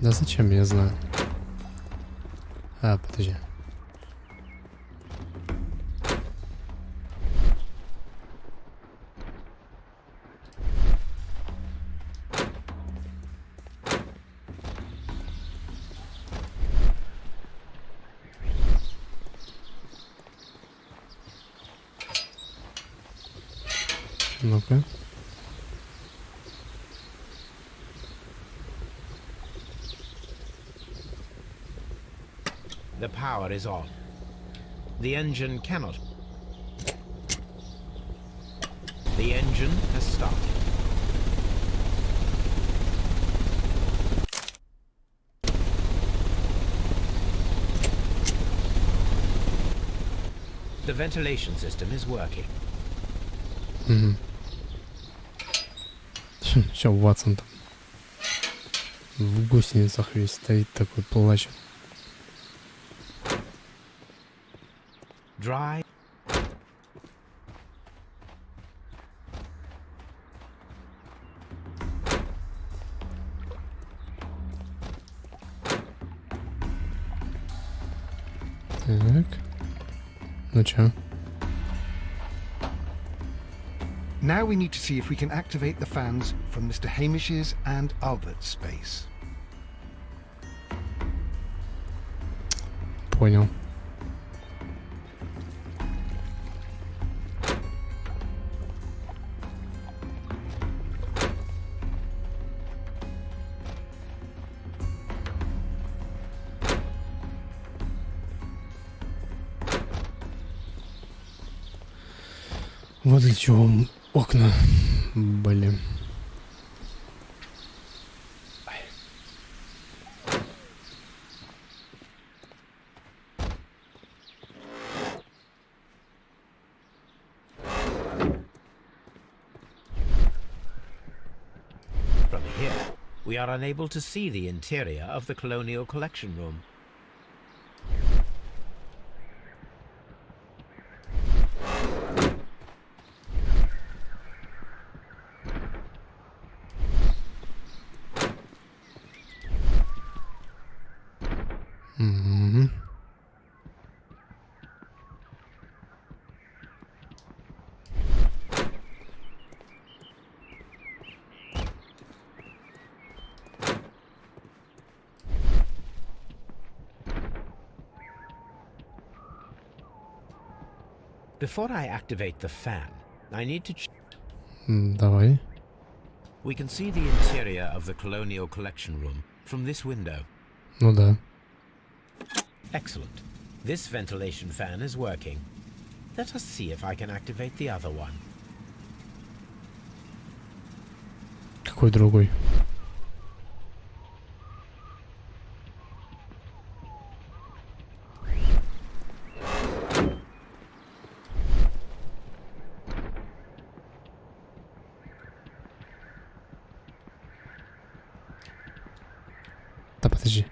Да зачем, я знаю. А, подожди. Ну-ка. The power is on. The engine cannot. The engine has started. The ventilation system is working. Все, Ватсон там в гусеницах весь стоит такой, плачет. Dry. Так. Ну чё? Now we need to see if we can activate the fans from Mr. Hamish's and Albert's space. Понял. Вот для чего окна были. From here, we are unable to see the interior of the Colonial Collection Room. Before I activate the fan, I need to Давай. We can see the interior of the Colonial Collection Room from this window. Ну да. Excellent. This ventilation fan is working. Let us see if I can activate the other one. Какой другой? Да подожди.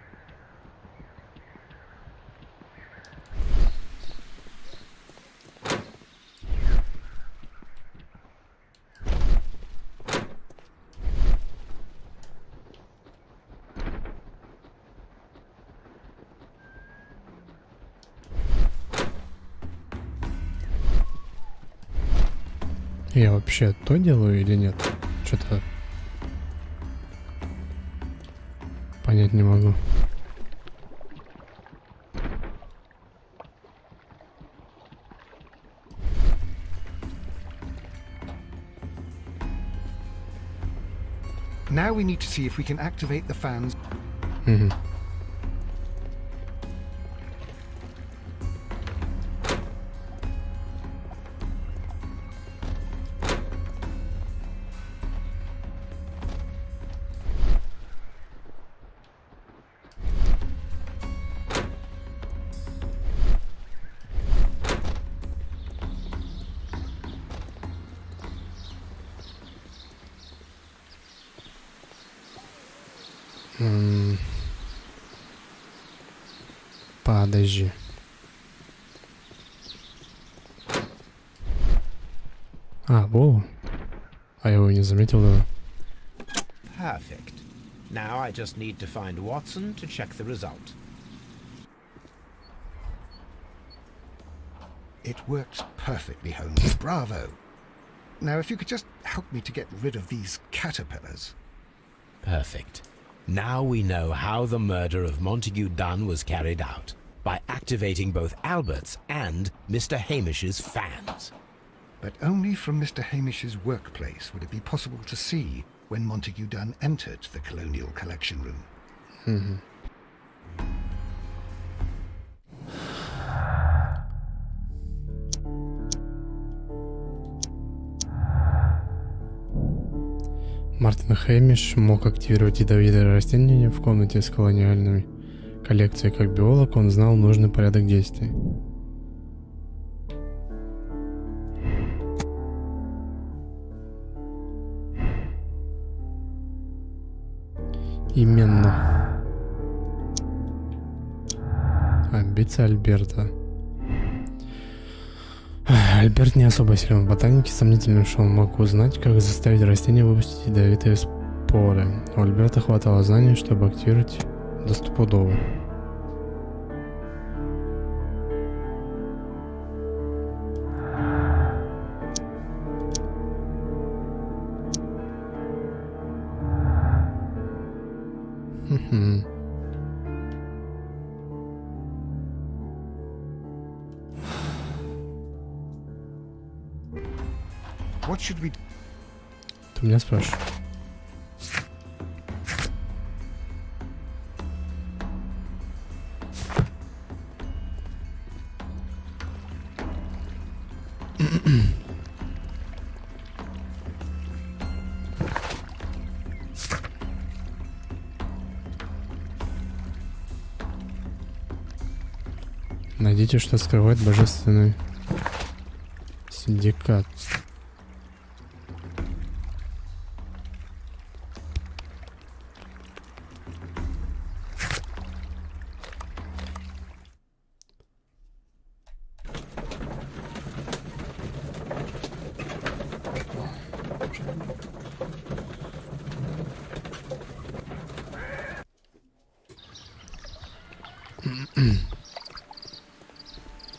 Я вообще то делаю или нет? Что-то понять не могу. Now we need to see if we can activate the fans. Угу. Подожди. А, во. А я его не заметил, да. Perfect. Now I just need to find Watson to check the result. It works perfectly, Holmes. Bravo. Now, if you could just help me to get rid of these caterpillars. Perfect. Now we know how the murder of Montague Dunn was carried out, by activating both Albert's and Mr. Hamish's fans. But only from Mr. Hamish's workplace would it be possible to see when Montague Dunn entered the Colonial Collection Room. Угу. Мартин Хэмиш мог активировать ядовитые растения в комнате с колониальными коллекцией. Как биолог он знал нужный порядок действий. Именно. Амбиция Альберта. Альберт не особо силен в ботанике, сомнительно, что он мог узнать, как заставить растения выпустить ядовитые споры. У Альберта хватало знаний, чтобы активировать достопудово. What should we do? Ты меня спрашиваешь? Найдите, что скрывает божественный синдикат.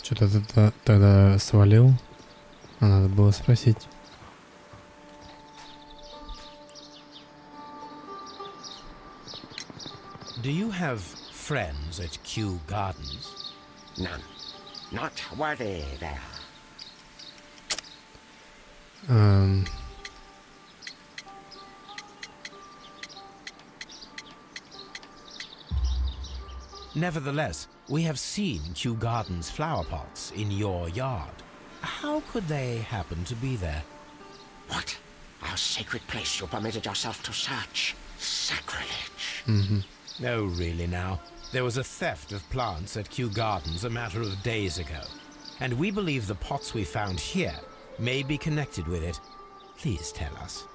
Что-то ты тогда свалил, а надо было спросить. Do you have friends at Kew Gardens? None. Not worthy there. Nevertheless, we have seen Kew Gardens flower pots in your yard. How could they happen to be there? What? Our sacred place you permitted yourself to search? Sacrilege. No, really now. There was a theft of plants at Kew Gardens a matter of days ago, and we believe the pots we found here may be connected with it. Please tell us,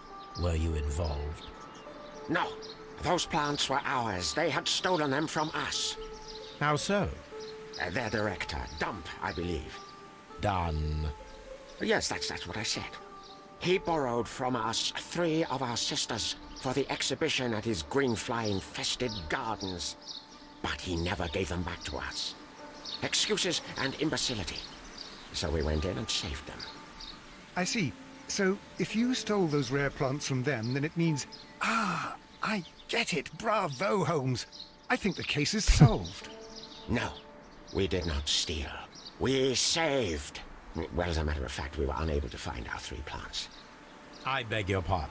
were you involved? No. Those plants were ours. They had stolen them from us. How so? Their director, Dump, I believe. Done. Yes, that's what I said. He borrowed from us 3 of our sisters for the exhibition at his green fly-infested gardens. But he never gave them back to us. Excuses and imbecility. So we went in and saved them. I see. So, if you stole those rare plants from them, then it means... Ah, I get it. Bravo, Holmes. I think the case is solved. No, we did not steal. We saved. Well, as a matter of fact, we were unable to find our 3 plants. I beg your pardon.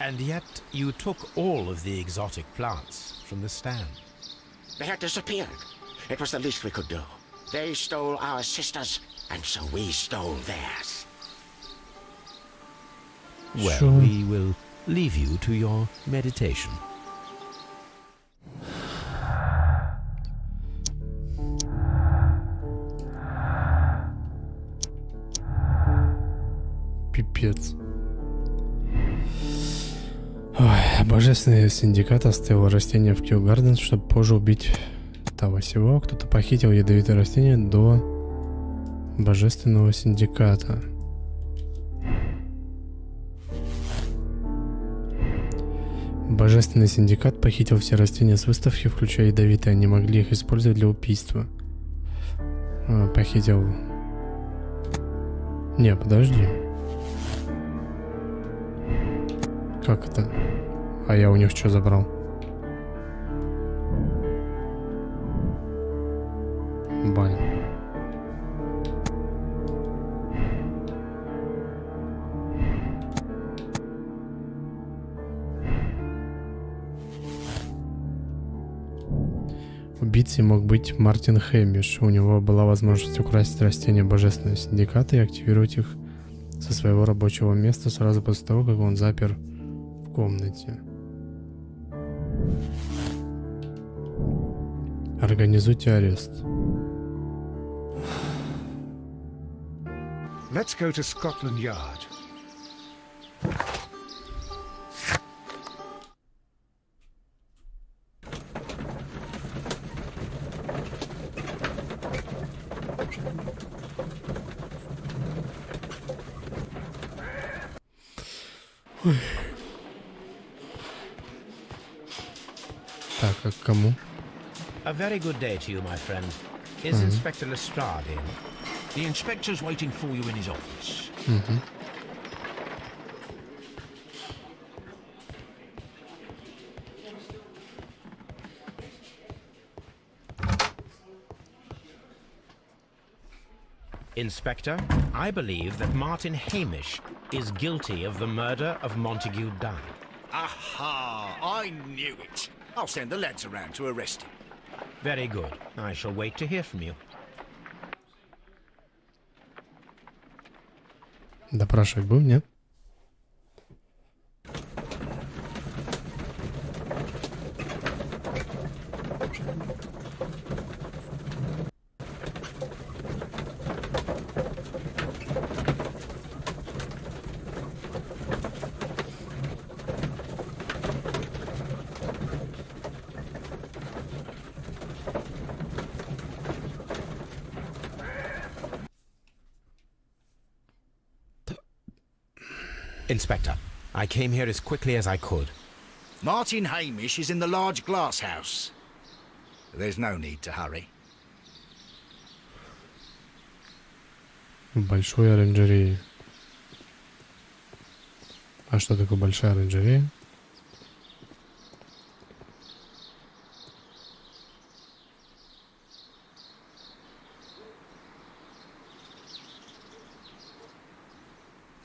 And yet you took all of the exotic plants from the stand. They had disappeared. It was the least we could do. They stole our sisters, and so we stole theirs. Well, Sure. we will leave you to your meditation. Пипец. Ой, божественный синдикат оставил растение в Kew Gardens, чтобы позже убить того сего. Кто-то похитил ядовитое растение до божественного синдиката. Божественный синдикат похитил все растения с выставки, включая ядовитые. Они могли их использовать для убийства. Похитил... Не, подожди. Как это? А я у них что забрал? Блин. Убийцей мог быть Мартин Хэмиш. У него была возможность украсть растения Божественного синдиката и активировать их со своего рабочего места сразу после того, как он запер в комнате. Организуйте арест. Let's go to Scotland Yard. Так, а к кому? A very good day to you, my friend. Is Inspector Lestrade in? The inspector's waiting for you in his office. Inspector, I believe that Martin Hamish is guilty of the murder of Montague Dunn. Aha! I knew it. I'll send the lads around to arrest him. Very good. I shall wait to hear from you. Допрашивать будем, нет? Inspector, I came here as quickly as I could. Martin Hamish is in the large glass house. There's no need to hurry. В большой оранжерее. А что такое большая оранжерея?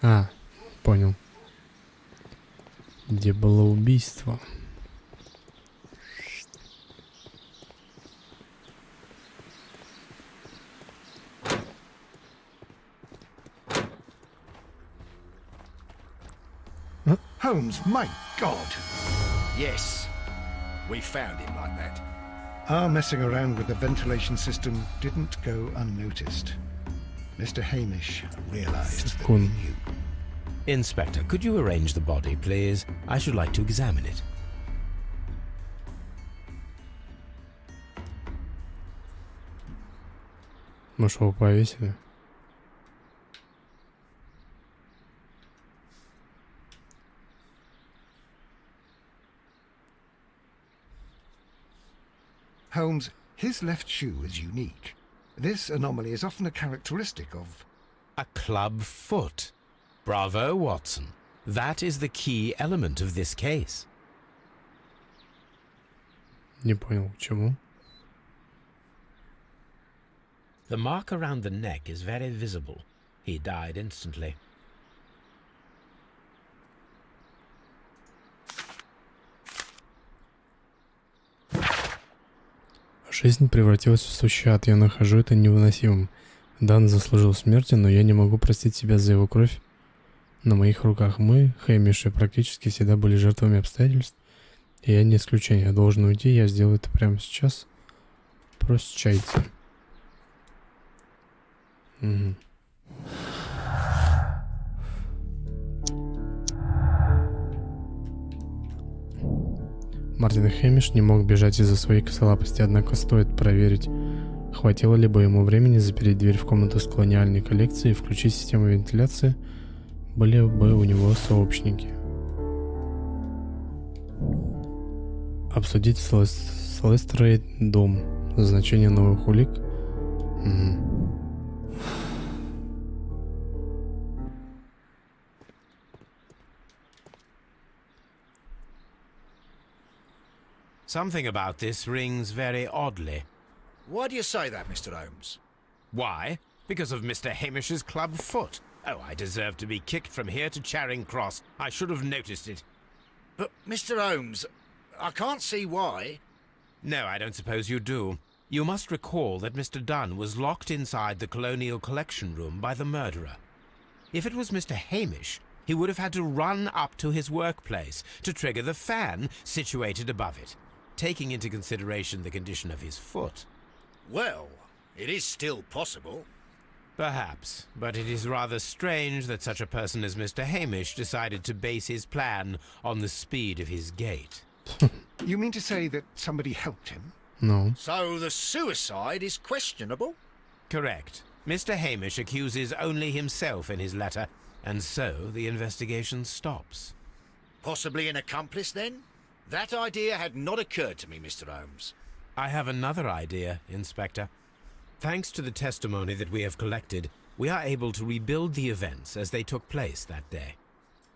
А, понял. Где было убийство? Holmes, my God! Yes, we found him like that. Our messing around with the ventilation system didn't go unnoticed. Mr. Hamish realized that we knew. Inspector, could you arrange the body, please? I should like to examine it. Может, его повесили? Holmes, his left shoe is unique. This anomaly is often a characteristic of... A club foot. Bravo, Watson. That is the key element of this case. Не понял, к чему. The mark around the neck is very visible. He died instantly. Жизнь превратилась в сущий ад. Я нахожу это невыносимым. Дан заслужил смерти, но я не могу простить себя за его кровь на моих руках. Мы, Хэмиш, практически всегда были жертвами обстоятельств. И я не исключение. Я должен уйти, я сделаю это прямо сейчас. Прощайте. Угу. Мартин Хэмиш не мог бежать из-за своей косолапости, однако стоит проверить, хватило ли бы ему времени запереть дверь в комнату с колониальной коллекцией и включить систему вентиляции, были бы у него сообщники. Обсудить с Лестерой дом. Значение новых улик. Something about this rings very oddly. Why do you say that, Mr. Holmes? Why? Because of Mr. Hamish's club foot. Oh, I deserve to be kicked from here to Charing Cross. I should have noticed it. But, Mr. Holmes, I can't see why. No, I don't suppose you do. You must recall that Mr. Dunn was locked inside the Colonial Collection Room by the murderer. If it was Mr. Hamish, he would have had to run up to his workplace to trigger the fan situated above it, taking into consideration the condition of his foot. Well, it is still possible. Perhaps, but it is rather strange that such a person as Mr. Hamish decided to base his plan on the speed of his gait. You mean to say that somebody helped him? No. So the suicide is questionable? Correct. Mr. Hamish accuses only himself in his letter, and so the investigation stops. Possibly an accomplice, then? That idea had not occurred to me, Mr. Holmes. I have another idea, Inspector. Thanks to the testimony that we have collected, we are able to rebuild the events as they took place that day.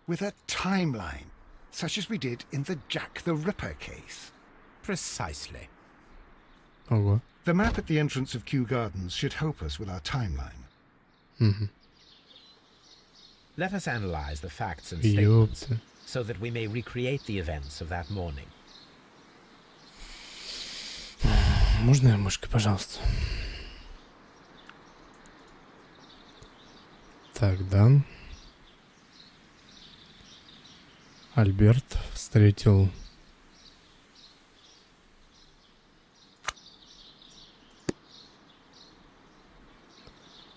With a timeline, such as we did in the Jack the Ripper case. Precisely. Ого. The map at the entrance of Kew Gardens should help us with our timeline. Let us analyze the facts and statements Ёпта. so that we may recreate the events of that morning. Можно я мышкой, пожалуйста? Так, Дан. Альберт встретил...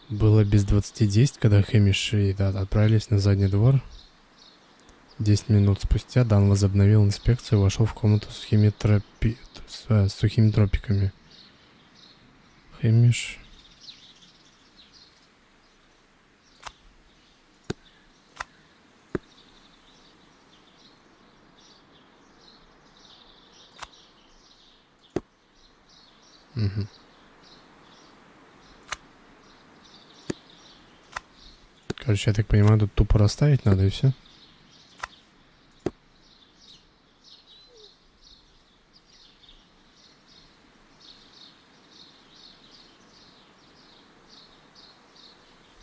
Было без 20:10, когда Хэмиш и Дат отправились на задний двор. 10 минут спустя Дан возобновил инспекцию и вошел в комнату с сухими тропиками. Хэмиш... Короче, я так понимаю, тут тупо расставить надо и все.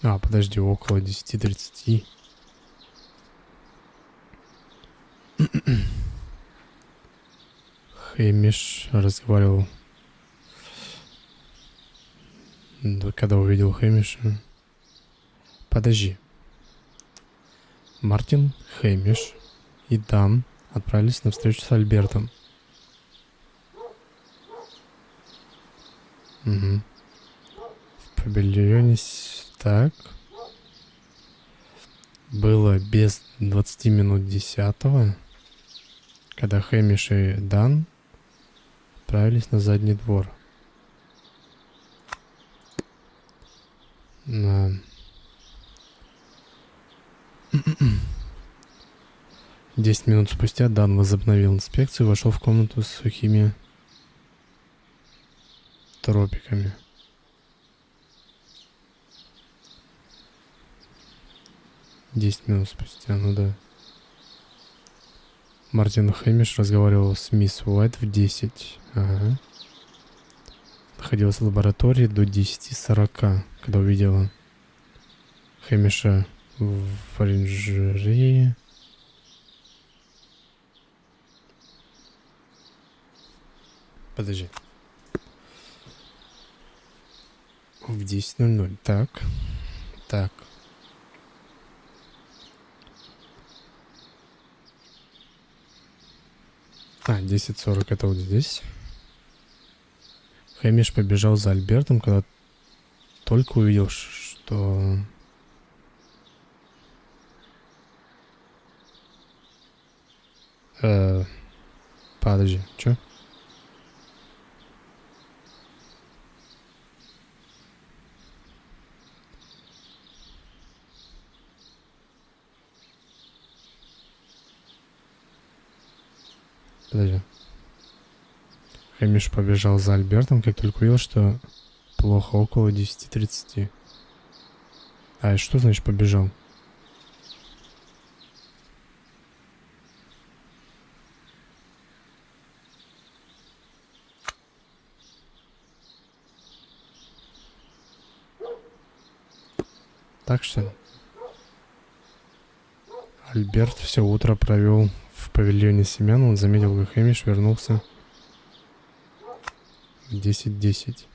А, подожди, около 10:30. Хэмиш разговаривал. Когда увидел Хэмиша. Подожди. Мартин, Хэмиш и Дан отправились на встречу с Альбертом. В павильоне... Так. Было без 20 минут 10-го, когда Хэмиш и Дан отправились на задний двор. 10 минут спустя Дан возобновил инспекцию и вошел в комнату с сухими тропиками. 10 минут спустя, ну да. Мартин Хэмиш разговаривал с мисс Уайт в 10. Ага. Находилась в лаборатории до 10:40, когда увидела Хэмиша в оранжерее. Подожди. В 10:00. Так. Так. А, 10:40 это вот здесь. Хэмиш побежал за Альбертом, когда только увидел, что... Подожди, чё? Подожди. Хэмиш побежал за Альбертом, как только увидел, что плохо, около 10:30. А что значит побежал? Так что Альберт все утро провел в павильоне семян. Он заметил, как Хэмиш вернулся в 10:10.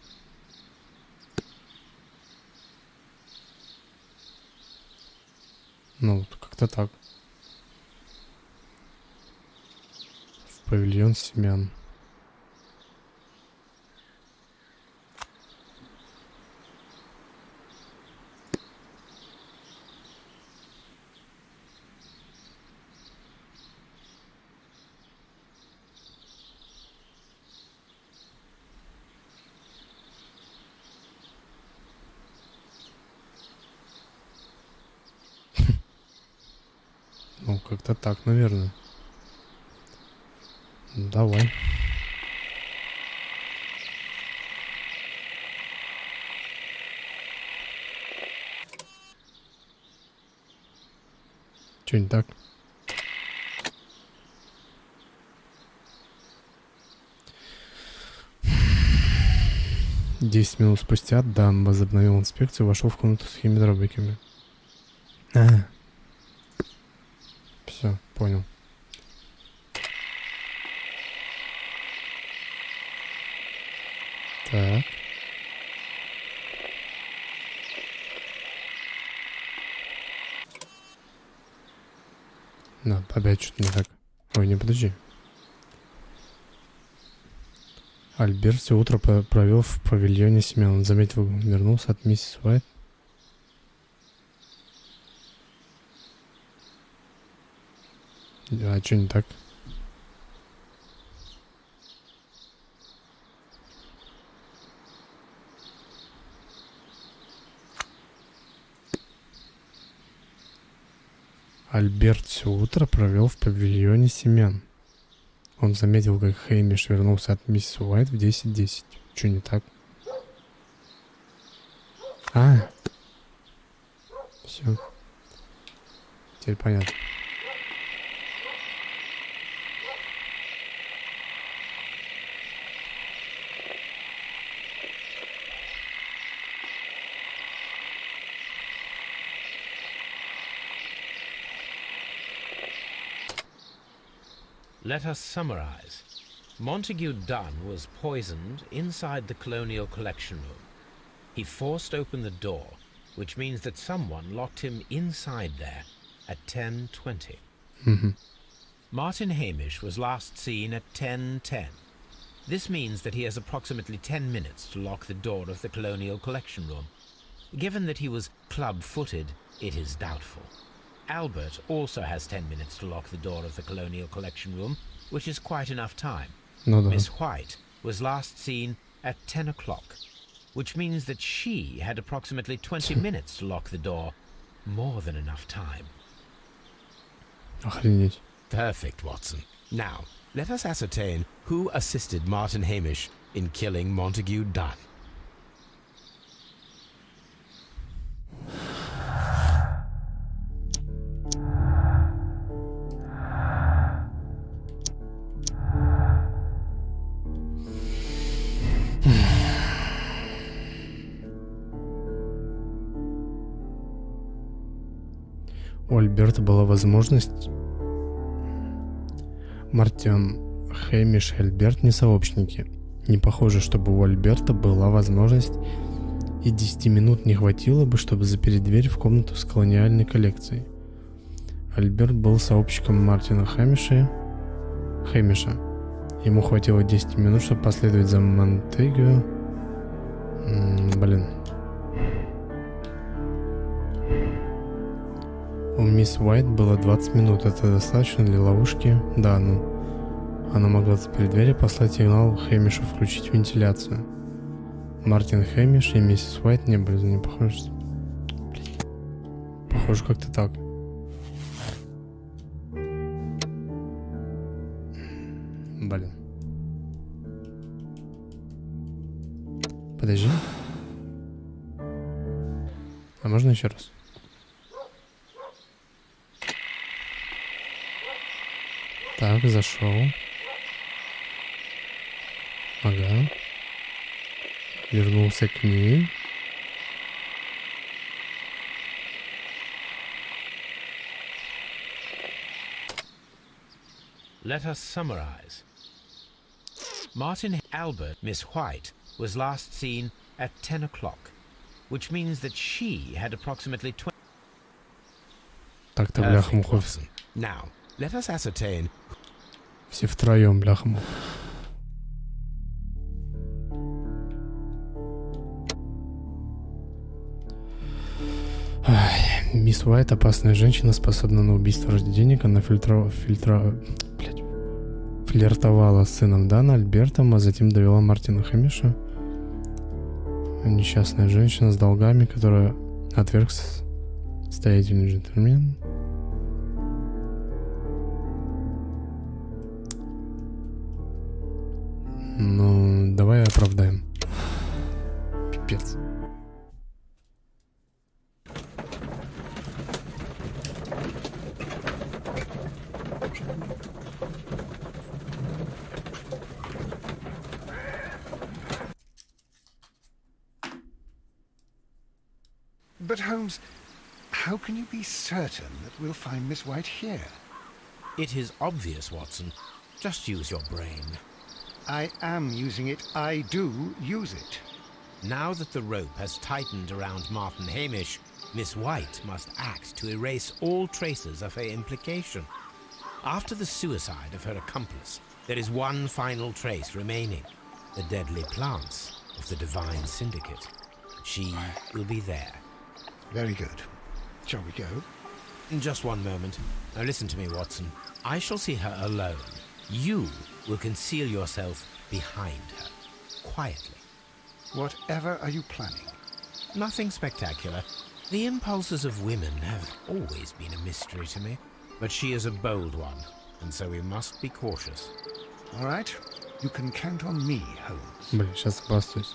Ну, вот как-то так. В павильон семян. Ну, как-то так, наверное. Давай. Чё не так? Десять минут спустя Дан возобновил инспекцию и вошел в комнату с химидробиками. Все, понял. Так. На, опять что-то не так. Ой, не, подожди. Альберт все утро провел в павильоне семян. Он заметил, вернулся от миссис Уайт. А что не так? Альберт все утро провел в павильоне семян. Он заметил, как Хэмиш вернулся от миссис Уайт в 10:10. Что не так? А! Все. Теперь понятно. Let us summarize. Montague Dunn was poisoned inside the Colonial Collection Room. He forced open the door, which means that someone locked him inside there at 10:20. Martin Hamish was last seen at 10:10. This means that he has approximately 10 minutes to lock the door of the Colonial Collection Room. Given that he was club-footed, it is doubtful. Albert also has 10 minutes to lock the door of the Colonial Collection Room, which is quite enough time. Miss White was last seen at 10 o'clock, which means that she had approximately 20 minutes to lock the door. More than enough time. Охренеть. Perfect, Watson. Now, let us ascertain who assisted Martin Hamish in killing Montague Dunn. у Альберта была возможность... Мартин, Хэмиш и Альберт не сообщники. Не похоже, чтобы у Альберта была возможность, и 10 минут не хватило бы, чтобы запереть дверь в комнату с колониальной коллекцией. Альберт был сообщником Мартина Хэмиша. Ему хватило 10 минут, чтобы последовать за Монтегю. У мисс Уайт было 20 минут. Это достаточно для ловушки? Да, она могла запереть дверь и послать сигнал Хэмишу включить вентиляцию. Мартин Хэмиш и миссис Уайт не были не похожи. Похоже как-то так. Подожди. А можно еще раз? Так, зашел. Ага. Вернулся к ней. Let us summarize. Martin Albert, Miss White, was last seen at 10 o'clock, which means that she had approximately 20... Так-то, бляха-муха. Now, let us ascertain... Все втроем, бляха-муха. Мисс Уайт — опасная женщина, способна на убийство ради денег. Она флиртовала с сыном Дана, Альбертом, а затем довела Мартина Хэмиша. Несчастная женщина с долгами, которая отверг состоятельный джентльмен. Ну, давай оправдаем. Пипец. But Holmes, how can you be certain that we'll find Miss White here? It is obvious, Watson. Just use your brain. I am using it. I do use it. Now that the rope has tightened around Martin Hamish, Miss White must act to erase all traces of her implication. After the suicide of her accomplice, there is one final trace remaining: the deadly plants of the Divine Syndicate. She will be there. Very good. Shall we go? Just one moment. Now listen to me, Watson. I shall see her alone. You will conceal yourself behind her, quietly. Whatever are you planning? Nothing spectacular. The impulses of women have always been a mystery to me. But she is a bold one, and so we must be cautious. All right. You can count on me, Holmes. Блин, сейчас обоссусь.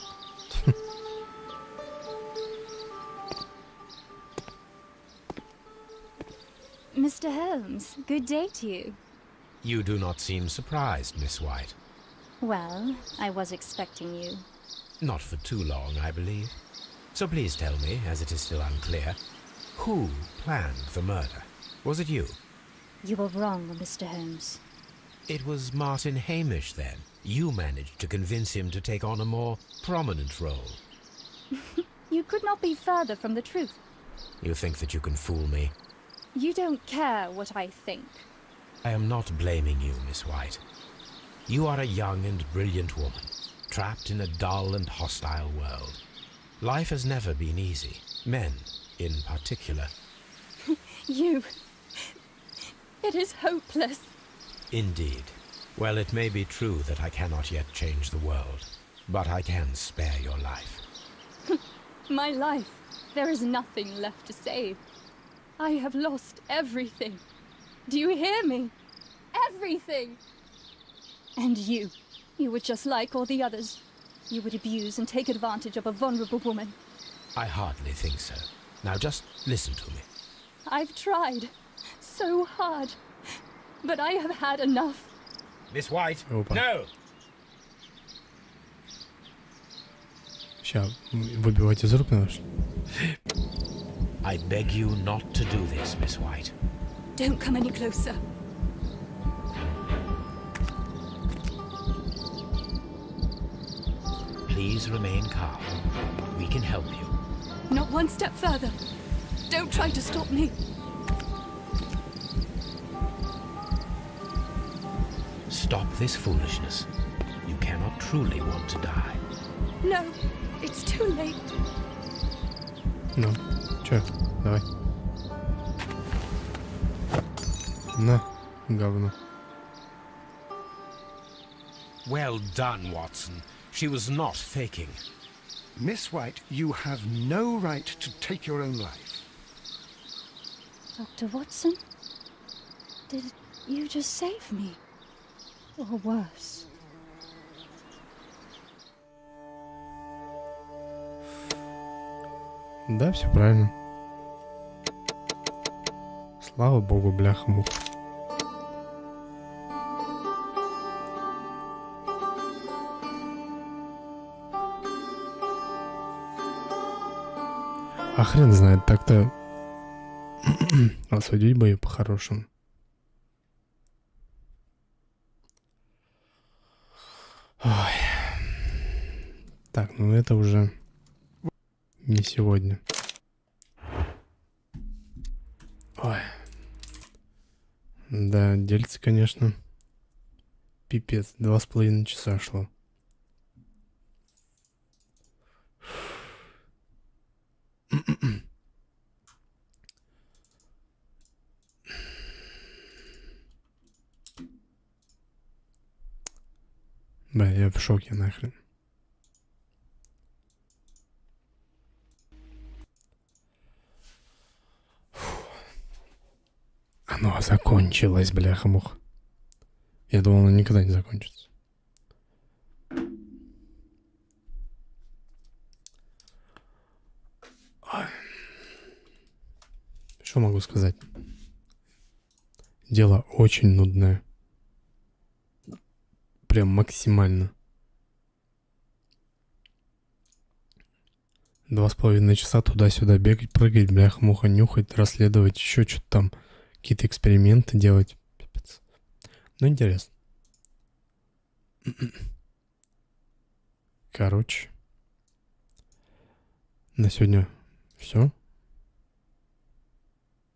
Mr. Holmes, good day to you. You do not seem surprised, Miss White. Well, I was expecting you. Not for too long, I believe. So please tell me, as it is still unclear, who planned the murder? Was it you? You were wrong, Mr. Holmes. It was Martin Hamish, then. You managed to convince him to take on a more prominent role. You could not be further from the truth. You think that you can fool me? You don't care what I think. I am not blaming you, Miss White. You are a young and brilliant woman, trapped in a dull and hostile world. Life has never been easy, men in particular. You... It is hopeless. Indeed. Well, it may be true that I cannot yet change the world, but I can spare your life. My life. There is nothing left to save. I have lost everything. Do you hear me? Everything! And you were just like all the others. You would abuse and take advantage of a vulnerable woman. I hardly think so. Now just listen to me. I've tried so hard, but I have had enough. Miss White, Опа. no! Сейчас, выбивать из рук надо. I beg you not to do this, Miss White. Don't come any closer. Please remain calm. We can help you. Not one step further. Don't try to stop me. Stop this foolishness. You cannot truly want to die. No, it's too late. Ну, чё, давай. На, говно. Well done, Watson. She was not faking. Miss White, you have no right to take your own life. Dr. Watson? Did you just save me? Or worse? Да, все правильно. Слава богу, бляха-муха. А хрен знает, так-то осудить бы ее по-хорошему. Ой. Так, ну это уже не сегодня. Ой. Да, дельце, конечно. Пипец, 2,5 часа шло. Бля, я в шоке нахрен. Оно закончилось, бляха-муха. Я думал, оно никогда не закончится. Что могу сказать? Дело очень нудное. Прям максимально. 2,5 часа туда-сюда бегать, прыгать, бляха-муха, нюхать, расследовать, еще что-то там. Какие-то эксперименты делать. Пипец. Ну, интересно. Короче. На сегодня все.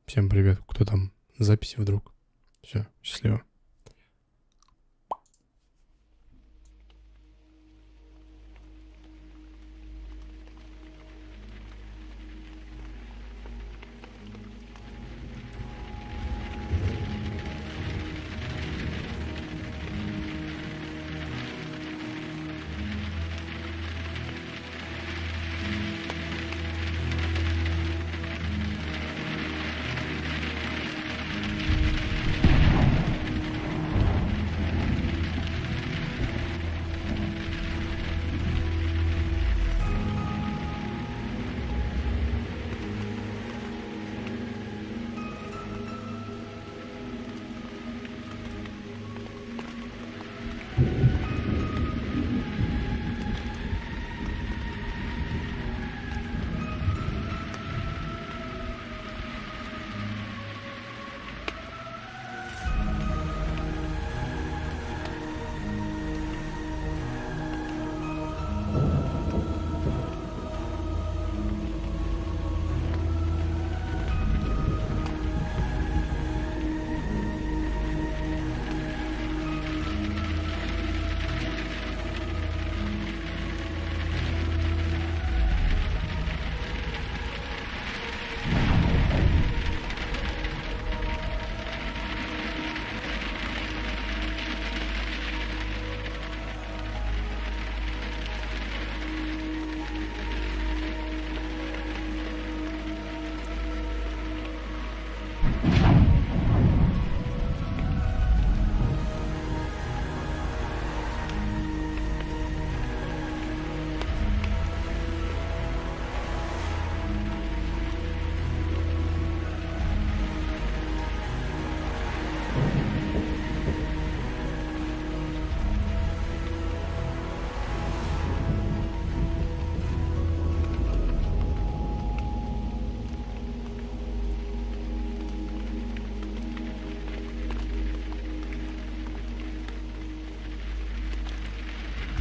Всем привет. Кто там? Записи вдруг. Все, счастливо.